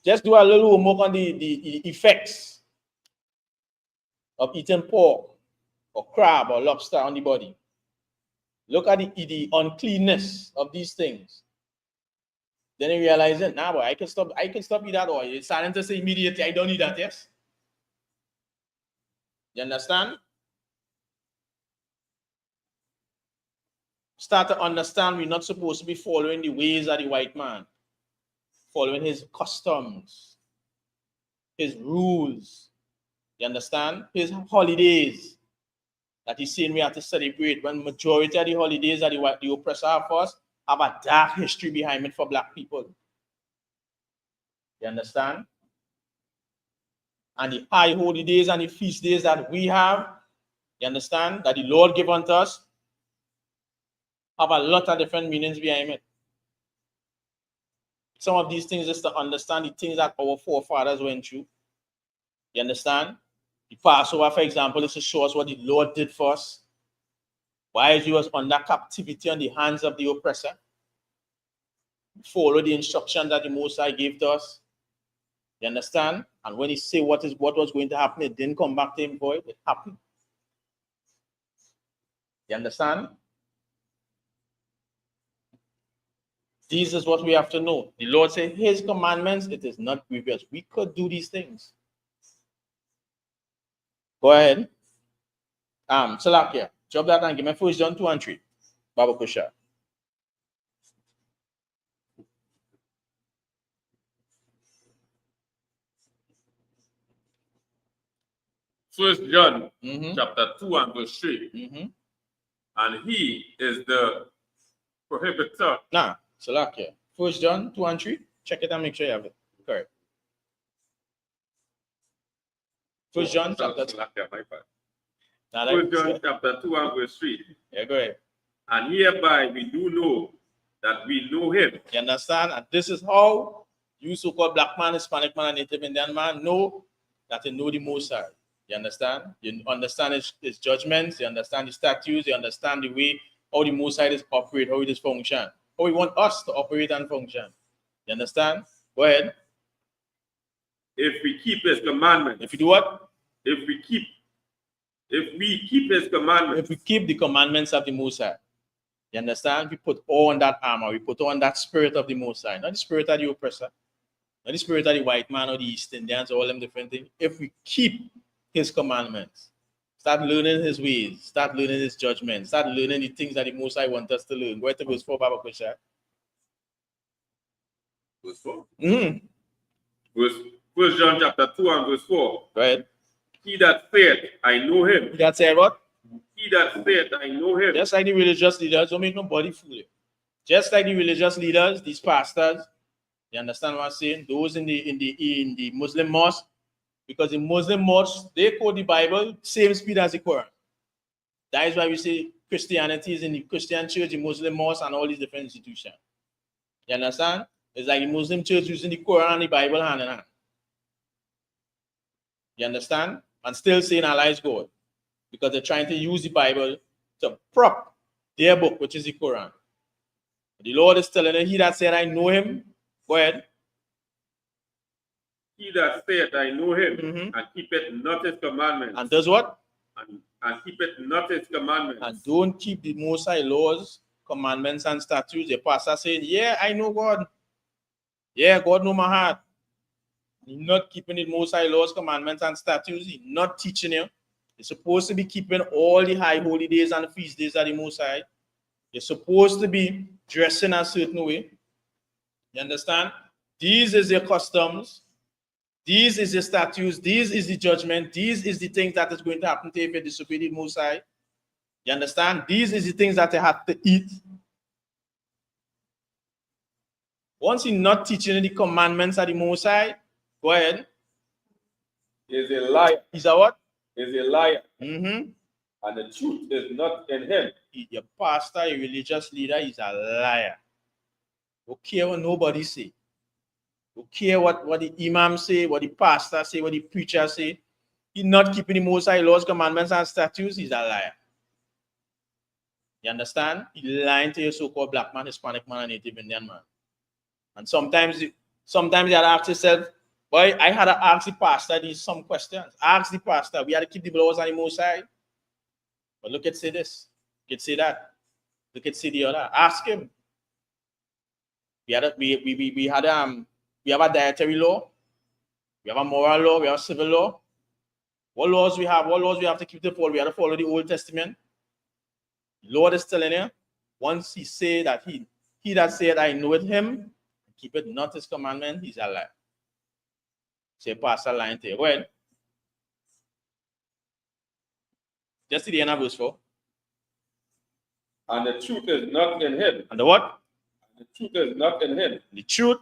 Speaker 7: Just do a little homework on the effects of eating pork or crab or lobster on the body. Look at the uncleanness of these things. Then you realize it. Nah, boy, I can stop eating that, or it's starting to say immediately, I don't need that, yes? You understand? Start to understand we're not supposed to be following the ways of the white man, following his customs, his rules. You understand? His holidays that he's saying we have to celebrate, when majority of the holidays that the oppressor of us have a dark history behind it for black people. You understand? And the high holidays and the feast days that we have, you understand, that the Lord gave unto us, have a lot of different meanings behind it. Some of these things is to understand the things that our forefathers went through. You understand? The Passover, for example, is to show us what the Lord did for us. While he was under captivity on the hands of the oppressor, follow the instruction that the Most High gave to us. You understand? And when he said what was going to happen, it didn't come back to him void. It happened. You understand? This is what we have to know. The Lord said, his commandments, it is not grievous. We could do these things. Go ahead. Salakia, drop that and give me 1 John 2 and 3. Baba Kusha.
Speaker 9: First John chapter 2 and verse 3. And he is the prohibitor.
Speaker 7: Nah, Salakia. 1 John 2 and 3. Check it and make sure you have it. Correct. 1 John chapter 2.
Speaker 9: First John chapter 2 and verse 3.
Speaker 7: Yeah, go ahead.
Speaker 9: And hereby we do know that we know him.
Speaker 7: You understand? And this is how you so-called black man, Hispanic man, and Native Indian man know that they know the Most High. You understand? You understand his judgments, you understand his statutes, you understand the way how the Most High is operate, how it is function, how he want us to operate and function. You understand? Go ahead.
Speaker 9: If we keep his commandments.
Speaker 7: If you do what?
Speaker 9: If we keep his commandments.
Speaker 7: If we keep the commandments of the Most High. You understand? We put on that armor. We put on that spirit of the Most High. Not the spirit of the oppressor. Not the spirit of the white man or the East Indians, all them different things. If we keep his commandments, start learning his ways, start learning his judgments, start learning the things that the Most High wants us to learn. Go ahead to verse 4, Baba Kusha.
Speaker 9: Verse 4?
Speaker 7: Mm-hmm.
Speaker 9: 1 John chapter 2 and verse 4.
Speaker 7: Go ahead.
Speaker 9: He that said, I know him.
Speaker 7: He that said what?
Speaker 9: He that said, I know him.
Speaker 7: Just like the religious leaders, don't make nobody fool you. Just like the religious leaders, these pastors, you understand what I'm saying? Those in the Muslim mosque, because in Muslim mosques, they quote the Bible same speed as the Quran. That is why we say Christianity is in the Christian church, the Muslim mosque, and all these different institutions. You understand? It's like the Muslim church using the Quran and the Bible hand in hand. You understand? And still saying Allah is God. Because they're trying to use the Bible to prop their book, which is the Quran. The Lord is telling them, he that said, I know him. Go ahead.
Speaker 9: He that said, I know him, and keepeth not his commandments.
Speaker 7: And does what?
Speaker 9: And keepeth not his commandments.
Speaker 7: And don't keep the Most High laws, commandments, and statutes. The pastor saying, yeah, I know God. Yeah, God know my heart. He's not keeping the Most High laws, commandments, and statutes. He's not teaching you. You're supposed to be keeping all the high holy days and feast days of the Most High. You're supposed to be dressing a certain way. You understand? These is your customs. These is the statutes. These is the judgment. These is the things that is going to happen to you if you disobey the Most High. You understand? These is the things that you have to eat. Once you're not teaching the commandments of the Most High, go ahead.
Speaker 9: Is a liar.
Speaker 7: He's a what?
Speaker 9: Is a liar.
Speaker 7: Mm-hmm.
Speaker 9: And the truth is not in him.
Speaker 7: Your pastor, your religious leader, is a liar. Don't care what nobody say. Don't care what the imam say, what the pastor say, what the preacher say. He's not keeping the Most High laws, commandments, and statutes. He's a liar. You understand? He's lying to your so-called black man, Hispanic man, and Native Indian man. And sometimes you had to ask yourself, boy, I had to ask the pastor these some questions. Ask the pastor. We had to keep the laws on the Most High. But look at say this. Look at say that. Look at say the other. Ask him. We have a dietary law. We have a moral law. We have a civil law. What laws we have? What laws we have to keep to follow? We have to follow the Old Testament. The Lord is telling you, once he say that he that said, I know it him, keep it not his commandment, he's a liar. Say, pastor lying to you. Go ahead. Just to the end of verse 4.
Speaker 9: And the truth is not in him.
Speaker 7: And the what?
Speaker 9: The truth is not in him.
Speaker 7: The truth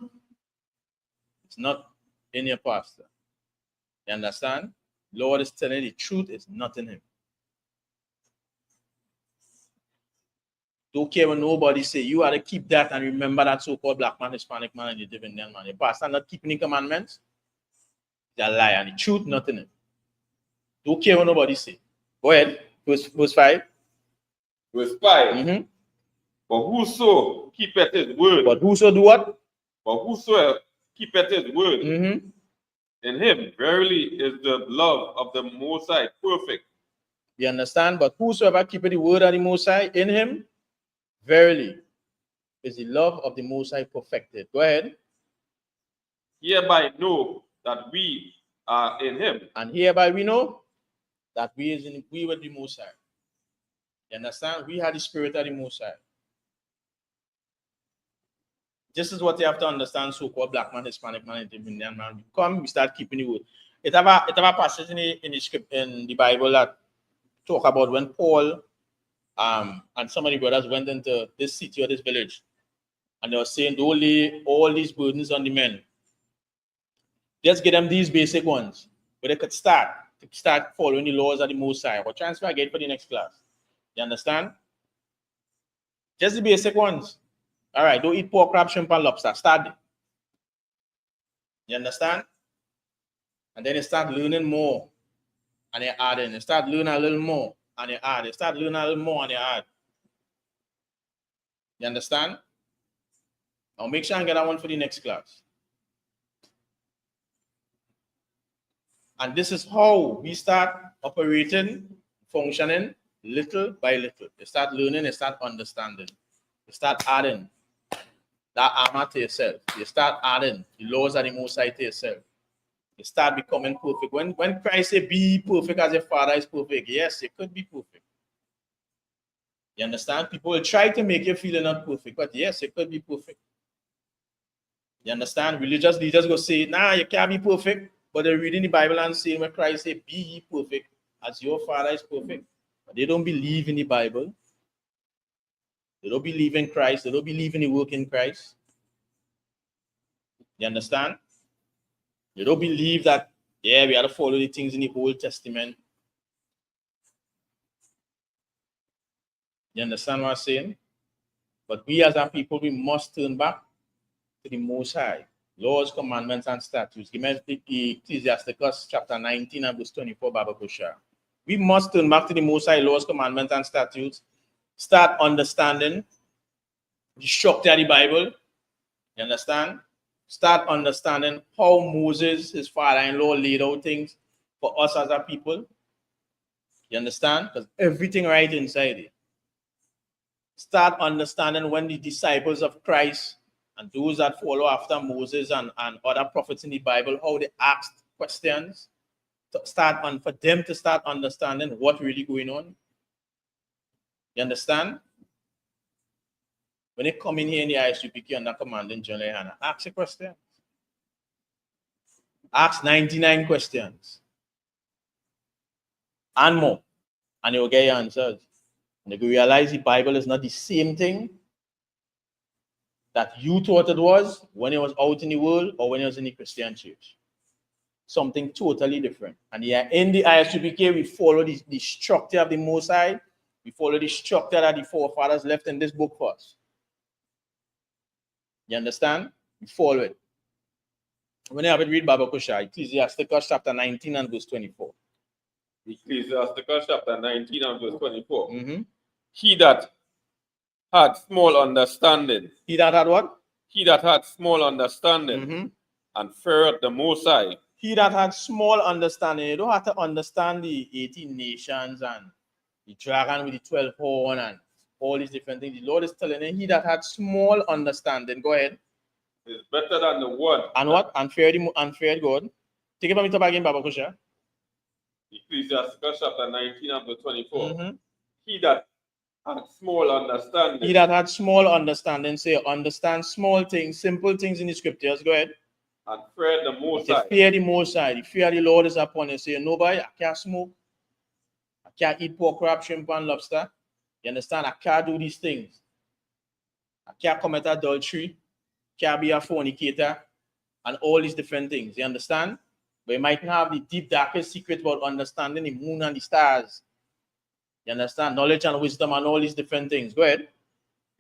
Speaker 7: is not in your pastor. You understand? Lord is telling you the truth is not in him. Don't care what nobody say. You have to keep that and remember that so-called black man, Hispanic man, and Native Indian man. The pastor not keeping the commandments. They're a lie. And the truth not in him. Don't care what nobody say. Go ahead. Verse 5.
Speaker 9: verse 5.
Speaker 7: Mm-hmm.
Speaker 9: But whoso keepeth his word,
Speaker 7: But whoso do what?
Speaker 9: but whosoever keepeth his word,
Speaker 7: Mm-hmm.
Speaker 9: in him verily is the love of the Most High perfect.
Speaker 7: You understand? But whosoever keepeth the word of the Most High, in him verily is the love of the Most High perfected. Go ahead.
Speaker 9: Hereby know that we are in him.
Speaker 7: And hereby we know that we were the Most High. You understand? We had the spirit of the Most High. This is what you have to understand, so-called black man, Hispanic man, Indian man. Come, we start keeping the word. It have a passage in the script in the Bible that talk about when Paul and some of the brothers went into this city or this village, and they were saying, don't lay all these burdens on the men. Just give them these basic ones, where they could start following the laws of the Most High. Or transfer again for the next class. You understand? Just the basic ones. All right, don't eat pork, crab, shrimp, and lobster. Start it. You understand? And then you start learning more, and you add in. You start learning a little more, and you add. You start learning a little more, and you add. You understand? Now make sure and get that one for the next class. And this is how we start operating, functioning little by little. You start learning, you start understanding. You start adding that armor to yourself. You start adding the laws of the Most High to yourself. You start becoming perfect. When Christ said, be perfect as your Father is perfect, yes, you could be perfect. You understand? People will try to make you feel you're not perfect, but yes, it could be perfect. You understand? Religious leaders go say, nah, you can't be perfect. But they're reading the Bible and saying when Christ said, be ye perfect as your Father is perfect. But they don't believe in the Bible. They don't believe in Christ. They don't believe in the work in Christ. You understand? They don't believe that, yeah, we have to follow the things in the Old Testament. You understand what I'm saying? But we as a people, we must turn back to the Most High. Laws, commandments, and statutes. Give me Ecclesiasticus chapter 19 and verse 24, Baba Kusha. We must turn back to the Most High laws, commandments, and statutes. Start understanding the structure of the Bible. You understand? Start understanding how Moses, his father-in-law, laid out things for us as a people. You understand? Because everything right inside it. Start understanding when the disciples of Christ and those that follow after Moses and other prophets in the Bible, how they asked questions to start on for them to start understanding what really going on. You understand? When they come in here in the ISUPK under commanding General Hannah, ask a question. Ask 99 questions and more, and they will get your answers. And they will realize the Bible is not the same thing that you thought it was when it was out in the world or when it was in the Christian church. Something totally different. And yeah, in the ISUPK, we follow the structure of the Most High. We follow the structure that the forefathers left in this book for us. You understand? We follow it. When you have it, read Baba Kusha, Ecclesiasticus chapter 19 and verse 24.
Speaker 9: Ecclesiasticus chapter 19 and verse 24.
Speaker 7: Mm-hmm.
Speaker 9: He that had small understanding.
Speaker 7: He that had what?
Speaker 9: He that had small understanding
Speaker 7: Mm-hmm.
Speaker 9: and feared the Most High.
Speaker 7: He that had small understanding. You don't have to understand the 18 nations and the dragon with the 12 horn and all these different things. The Lord is telling him, he that had small understanding. Go ahead.
Speaker 9: Is better than the one.
Speaker 7: And what? And feared God. Take it from me to again, Baba Kusha.
Speaker 9: Ecclesiasticus chapter 19 and verse 24.
Speaker 7: Mm-hmm.
Speaker 9: He that had small understanding.
Speaker 7: He that had small understanding, say, understand small things, simple things in the scriptures. Go ahead.
Speaker 9: And fear the Most
Speaker 7: High. Fear the Most High. The fear of the Lord is upon you. Say, nobody, I can't smoke. I can't eat pork, crab, shrimp, and lobster. You understand? I can't do these things. I can't commit adultery. Can't be a fornicator. And all these different things. You understand? But you might have the deep, darkest secret about understanding the moon and the stars. You understand? Knowledge and wisdom and all these different things. Go ahead.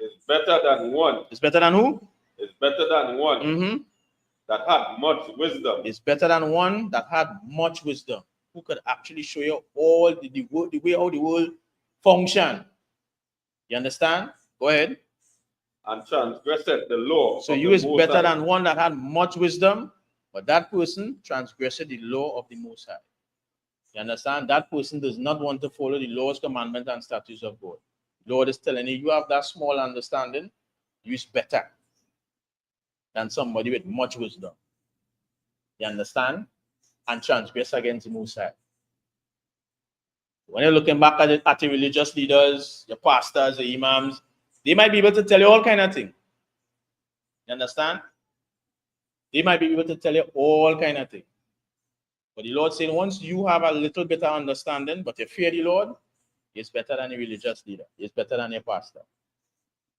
Speaker 9: It's better than one.
Speaker 7: It's better than who?
Speaker 9: It's better than one.
Speaker 7: Mm-hmm.
Speaker 9: That had much wisdom.
Speaker 7: It's better than one that had much wisdom, who could actually show you all the way how the world function. You understand? Go ahead.
Speaker 9: And transgressed the law.
Speaker 7: So
Speaker 9: of
Speaker 7: you
Speaker 9: the
Speaker 7: is
Speaker 9: Most
Speaker 7: better
Speaker 9: High.
Speaker 7: than one that had much wisdom, but that person transgressed the law of the Most High. You understand? That person does not want to follow the laws, commandments, and statutes of God. Lord is telling you, you have that small understanding, you is better than somebody with much wisdom. You understand? And transgress against the Most High. When you're looking back at the religious leaders, your pastors, the imams, they might be able to tell you all kind of things. You understand? They might be able to tell you all kind of things. But the Lord saying, once you have a little bit of understanding, but you fear the Lord, it's better than a religious leader. It's better than a pastor.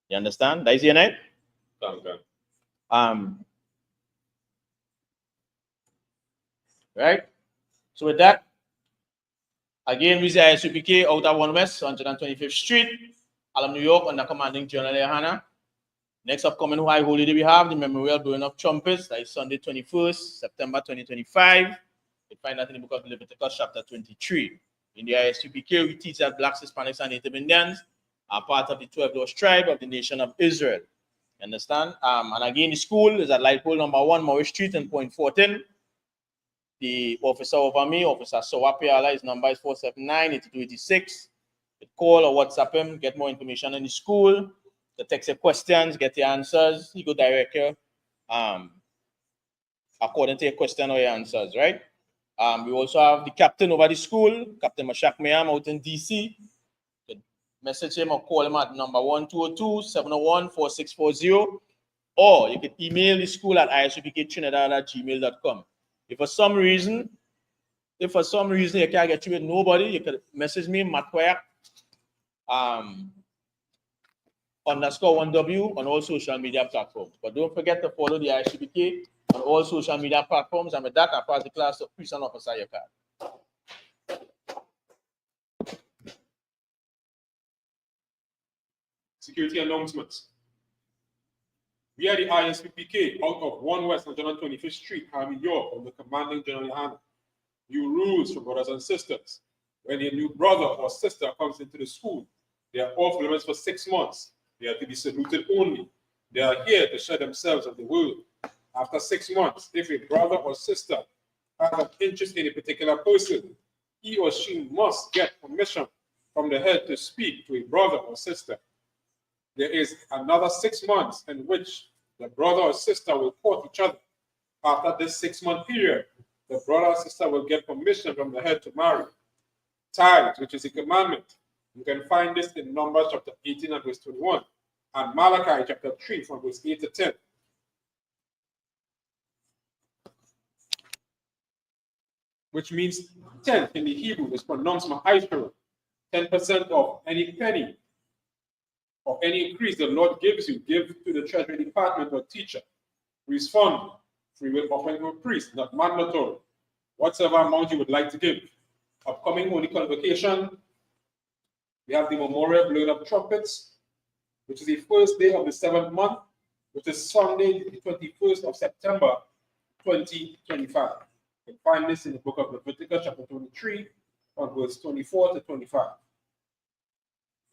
Speaker 7: You understand? That is your name?
Speaker 9: Okay.
Speaker 7: Right? So with that, again, we say ISUPK out of 1 West, 125th Street, Harlem, New York, under commanding General Hannah. Next upcoming high holiday we have the memorial blowing of trumpets. That is Sunday 21st, September 2025. You find that in the book of Leviticus, chapter 23. In the ISUPK, we teach that blacks, Hispanics, and Native Indians are part of the 12 lost tribe of the nation of Israel. You understand? And again, the school is at light pole number 1, Morris Street in Point 14. The officer over me, Officer Sowapiala, his number is 479-8286. You call or WhatsApp him, get more information in the school. To text your questions, get your answers. He go direct you according to your question or your answers, right? We also have the captain over the school, Captain Mashak Mayam out in DC. You can message him or call him at number 1202-701-4640. Or you can email the school at isupktrinidad@gmail.com. If for some reason you can't get through with nobody, you can message me, Matwayak, _1W on all social media platforms. But don't forget to follow the ISUPK on all social media platforms. And with that, I pass the class to Prison Officer Yakar.
Speaker 8: Security announcements. We are the ISPPK out of 1 West 125th Street, Harlem, New York, under commanding General Hannah. New rules for brothers and sisters. When a new brother or sister comes into the school, they are off limits for 6 months. They are to be saluted only. They are here to share themselves of the world. After 6 months, if a brother or sister has an interest in a particular person, he or she must get permission from the head to speak to a brother or sister. There is another 6 months in which the brother or sister will court each other. After this 6-month period, the brother or sister will get permission from the head to marry. Tithes, which is a commandment. You can find this in Numbers chapter 18 and verse 21, and Malachi chapter 3 from verse 8 to 10. Which means 10 in the Hebrew is pronounced ma'ashara. 10% of any penny or any increase the Lord gives you, give to the treasury department or teacher. Priest fund, free will offering to a priest, not mandatory. Whatever amount you would like to give. Upcoming Holy Convocation, we have the memorial blowing of trumpets, which is the first day of the 7th month, which is Sunday, the 21st of September, 2025. You can find this in the book of Leviticus, chapter 23, on verse 24 to 25.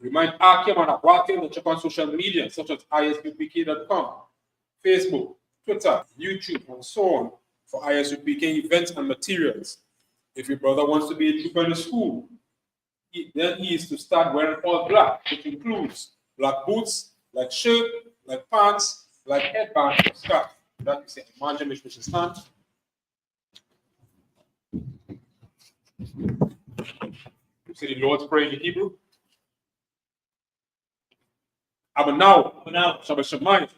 Speaker 8: Remind Akim and Awakim to check on social media, such as isupk.com, Facebook, Twitter, YouTube, and so on, for ISUPK events and materials. If your brother wants to be a trooper in the school, then he is to start wearing all black, which includes black boots, like shirt, like pants, like headband, or scarf. That is a margin which is stand. You see the Lord's Prayer in Hebrew. Abanaw, Shabashamai,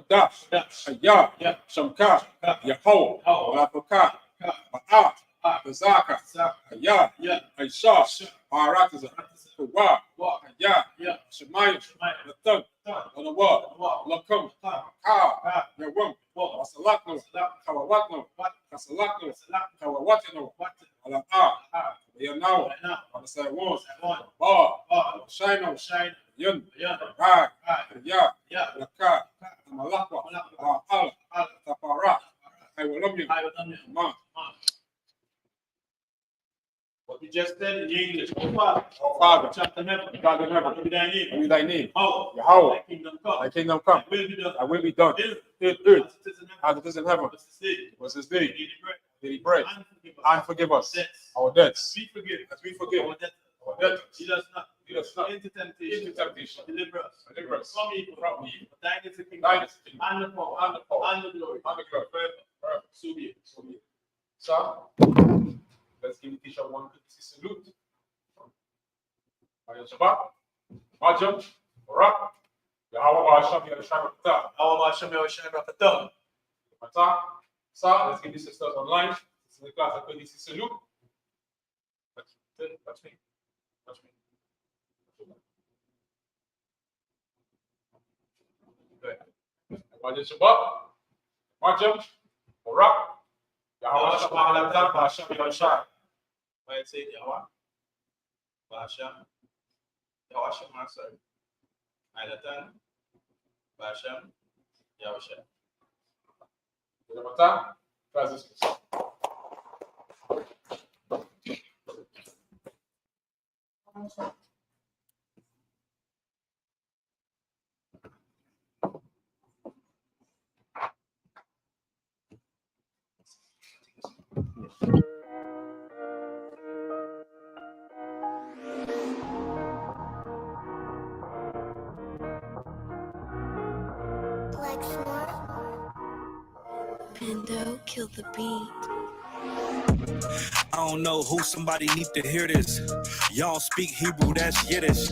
Speaker 8: Dash, Ayah, Shamka, Yahweh, Rapaka, Ba'at, Bazaka, Ayah, Aisha, Aratiza, Kawa, Ayah, Shemai, Nathan, Anawa, Lakam, Ka, Yawam, Wasalakno, Kawawatno, Kasalakno, Kawawatno, Ala'a, Yanao, Alasawan, Ba, Shino, Yun, Rai, Ya, Laka, Malakwa, Al, Tapara, I will love you, Ma. What we
Speaker 7: just said in English, Our
Speaker 8: Father,
Speaker 7: chapter heaven,
Speaker 8: God in heaven,
Speaker 7: be thy name.
Speaker 8: be thy name.
Speaker 7: How?
Speaker 8: Yahweh,
Speaker 7: Thy kingdom come.
Speaker 8: thy kingdom come,
Speaker 7: Thy will be done.
Speaker 8: thy will be done,
Speaker 7: Earth,
Speaker 8: in earth,
Speaker 7: as
Speaker 8: as
Speaker 7: it is in heaven.
Speaker 8: it is in heaven.
Speaker 7: What's this day?
Speaker 8: Was this day,
Speaker 7: Daily bread.
Speaker 8: daily bread,
Speaker 7: And forgive us
Speaker 8: and forgive us
Speaker 7: debts.
Speaker 8: our debts,
Speaker 7: We forgive.
Speaker 8: as we forgive
Speaker 7: Our debtors.
Speaker 8: our debtors.
Speaker 7: Lead us not
Speaker 8: Into
Speaker 7: into temptation.
Speaker 8: temptation.
Speaker 7: Deliver us.
Speaker 8: Deliver us
Speaker 7: From evil.
Speaker 8: from evil.
Speaker 7: For thine is the kingdom.
Speaker 8: Thine is the kingdom,
Speaker 7: And the power.
Speaker 8: and the power,
Speaker 7: And the glory.
Speaker 8: and the glory, forever.
Speaker 7: So be it.
Speaker 8: So be it. Sir, let's give the teacher one courtesy salute. Ayah Shabbat, Majam, Barak, Yahweh Hashem, Yahweh Shabbat,
Speaker 7: Our Hashem Yahushua Barakatah.
Speaker 8: Matah. Sir, let's give the sisters online. This is the class of courtesy salute. That's me. That's me. Ayah Shabbat, Majam, Barak, Yahweh Hashem, Yahweh.
Speaker 7: Why say Yahweh? Hashem. Yahweh Master. Ailatan. Hashem. Yahushua.
Speaker 8: Matah, class dismissed.
Speaker 5: Pando, kill the beat.
Speaker 1: I don't know who somebody need to hear this. Y'all speak Hebrew, that's Yiddish.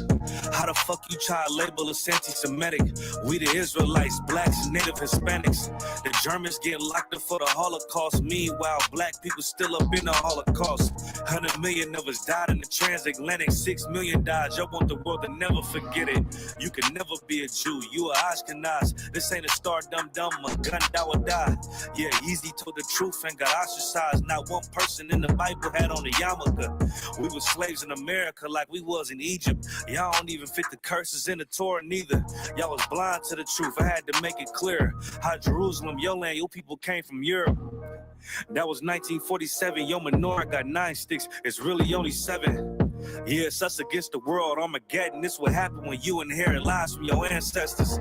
Speaker 1: How the fuck you try to label us anti-Semitic? We the Israelites, blacks, native Hispanics. The Germans get locked up for the Holocaust. Meanwhile, black people still up in the Holocaust. 100 million of us died in the transatlantic. 6 million died. Y'all want the world to never forget it. You can never be a Jew. You a Ashkenaz. This ain't a star dum-dum. A gun die or die. Yeah, Yeezy told the truth and got ostracized. Not one person in the Bible had on a yarmulke. We were slaves in America like we was in Egypt. Y'all don't even fit the curses in the Torah neither. Y'all was blind to the truth. I had to make it clear how Jerusalem, your land, your people came from Europe. That was 1947. Yo, menorah got 9 sticks. It's really only 7. Yeah, it's us against the world. Armageddon. This what happened when you inherit lies from your ancestors.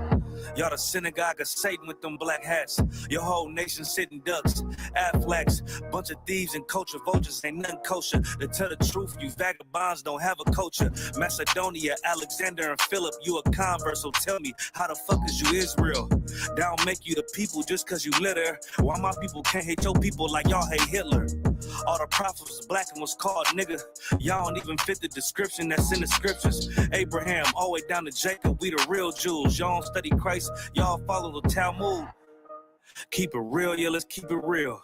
Speaker 1: Y'all the synagogue of Satan with them black hats. Your whole nation sitting ducks, Aflacs, bunch of thieves and culture vultures ain't nothing kosher. To tell the truth, you vagabonds don't have a culture. Macedonia, Alexander and Philip, you a convert, so tell me, how the fuck is you Israel? That don't make you the people just cause you litter. Why my people can't hate your people like y'all hate Hitler? All the prophets was black and was called nigga. Y'all don't even fit the description that's in the scriptures. Abraham, all the way down to Jacob, we the real Jews. Y'all don't study Christ, y'all follow the Talmud. Keep it real, yeah, let's keep it real.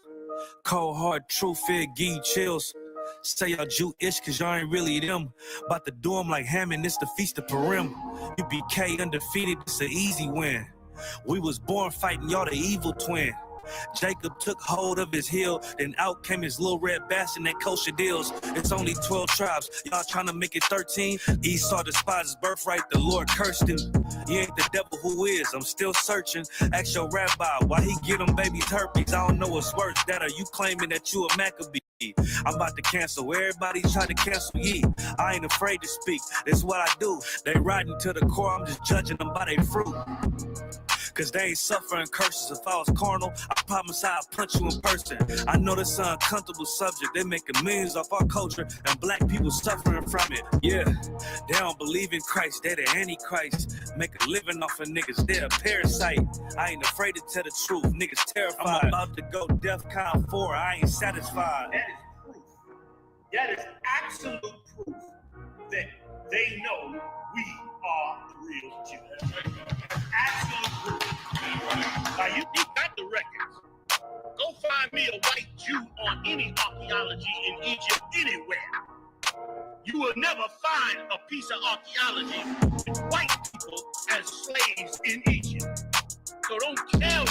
Speaker 1: Cold hard truth, it give you chills. Say y'all Jewish cause y'all ain't really them. About to do them like Hammond, it's the Feast of Purim. UBK undefeated, it's an easy win. We was born fighting, y'all the evil twin. Jacob took hold of his heel, then out came his little red bastard and kosher deals. It's only 12 tribes, y'all trying to make it 13. Esau despised his birthright, the Lord cursed him. He ain't the devil who is, I'm still searching. Ask your rabbi, why he get them babies herpes? I don't know what's worse, that or you claiming that you a Maccabee. I'm about to cancel, everybody try to cancel ye. I ain't afraid to speak, that's what I do. They riding to the core, I'm just judging them by their fruit. Cause they ain't suffering curses. If I was carnal, I promise I'd punch you in person. I know this is an uncomfortable subject. They making millions off our culture and black people suffering from it. Yeah, they don't believe in Christ. They the Antichrist. Make a living off of niggas. They're a parasite. I ain't afraid to tell the truth. Niggas terrified. I'm about to go DEFCON 4. I ain't satisfied.
Speaker 11: That is proof. That is absolute proof that they know we are the real Jews. Absolute proof. Now you got the records. Go find me a white Jew on any archaeology in Egypt anywhere. You will never find a piece of archaeology with white people as slaves in Egypt. So don't tell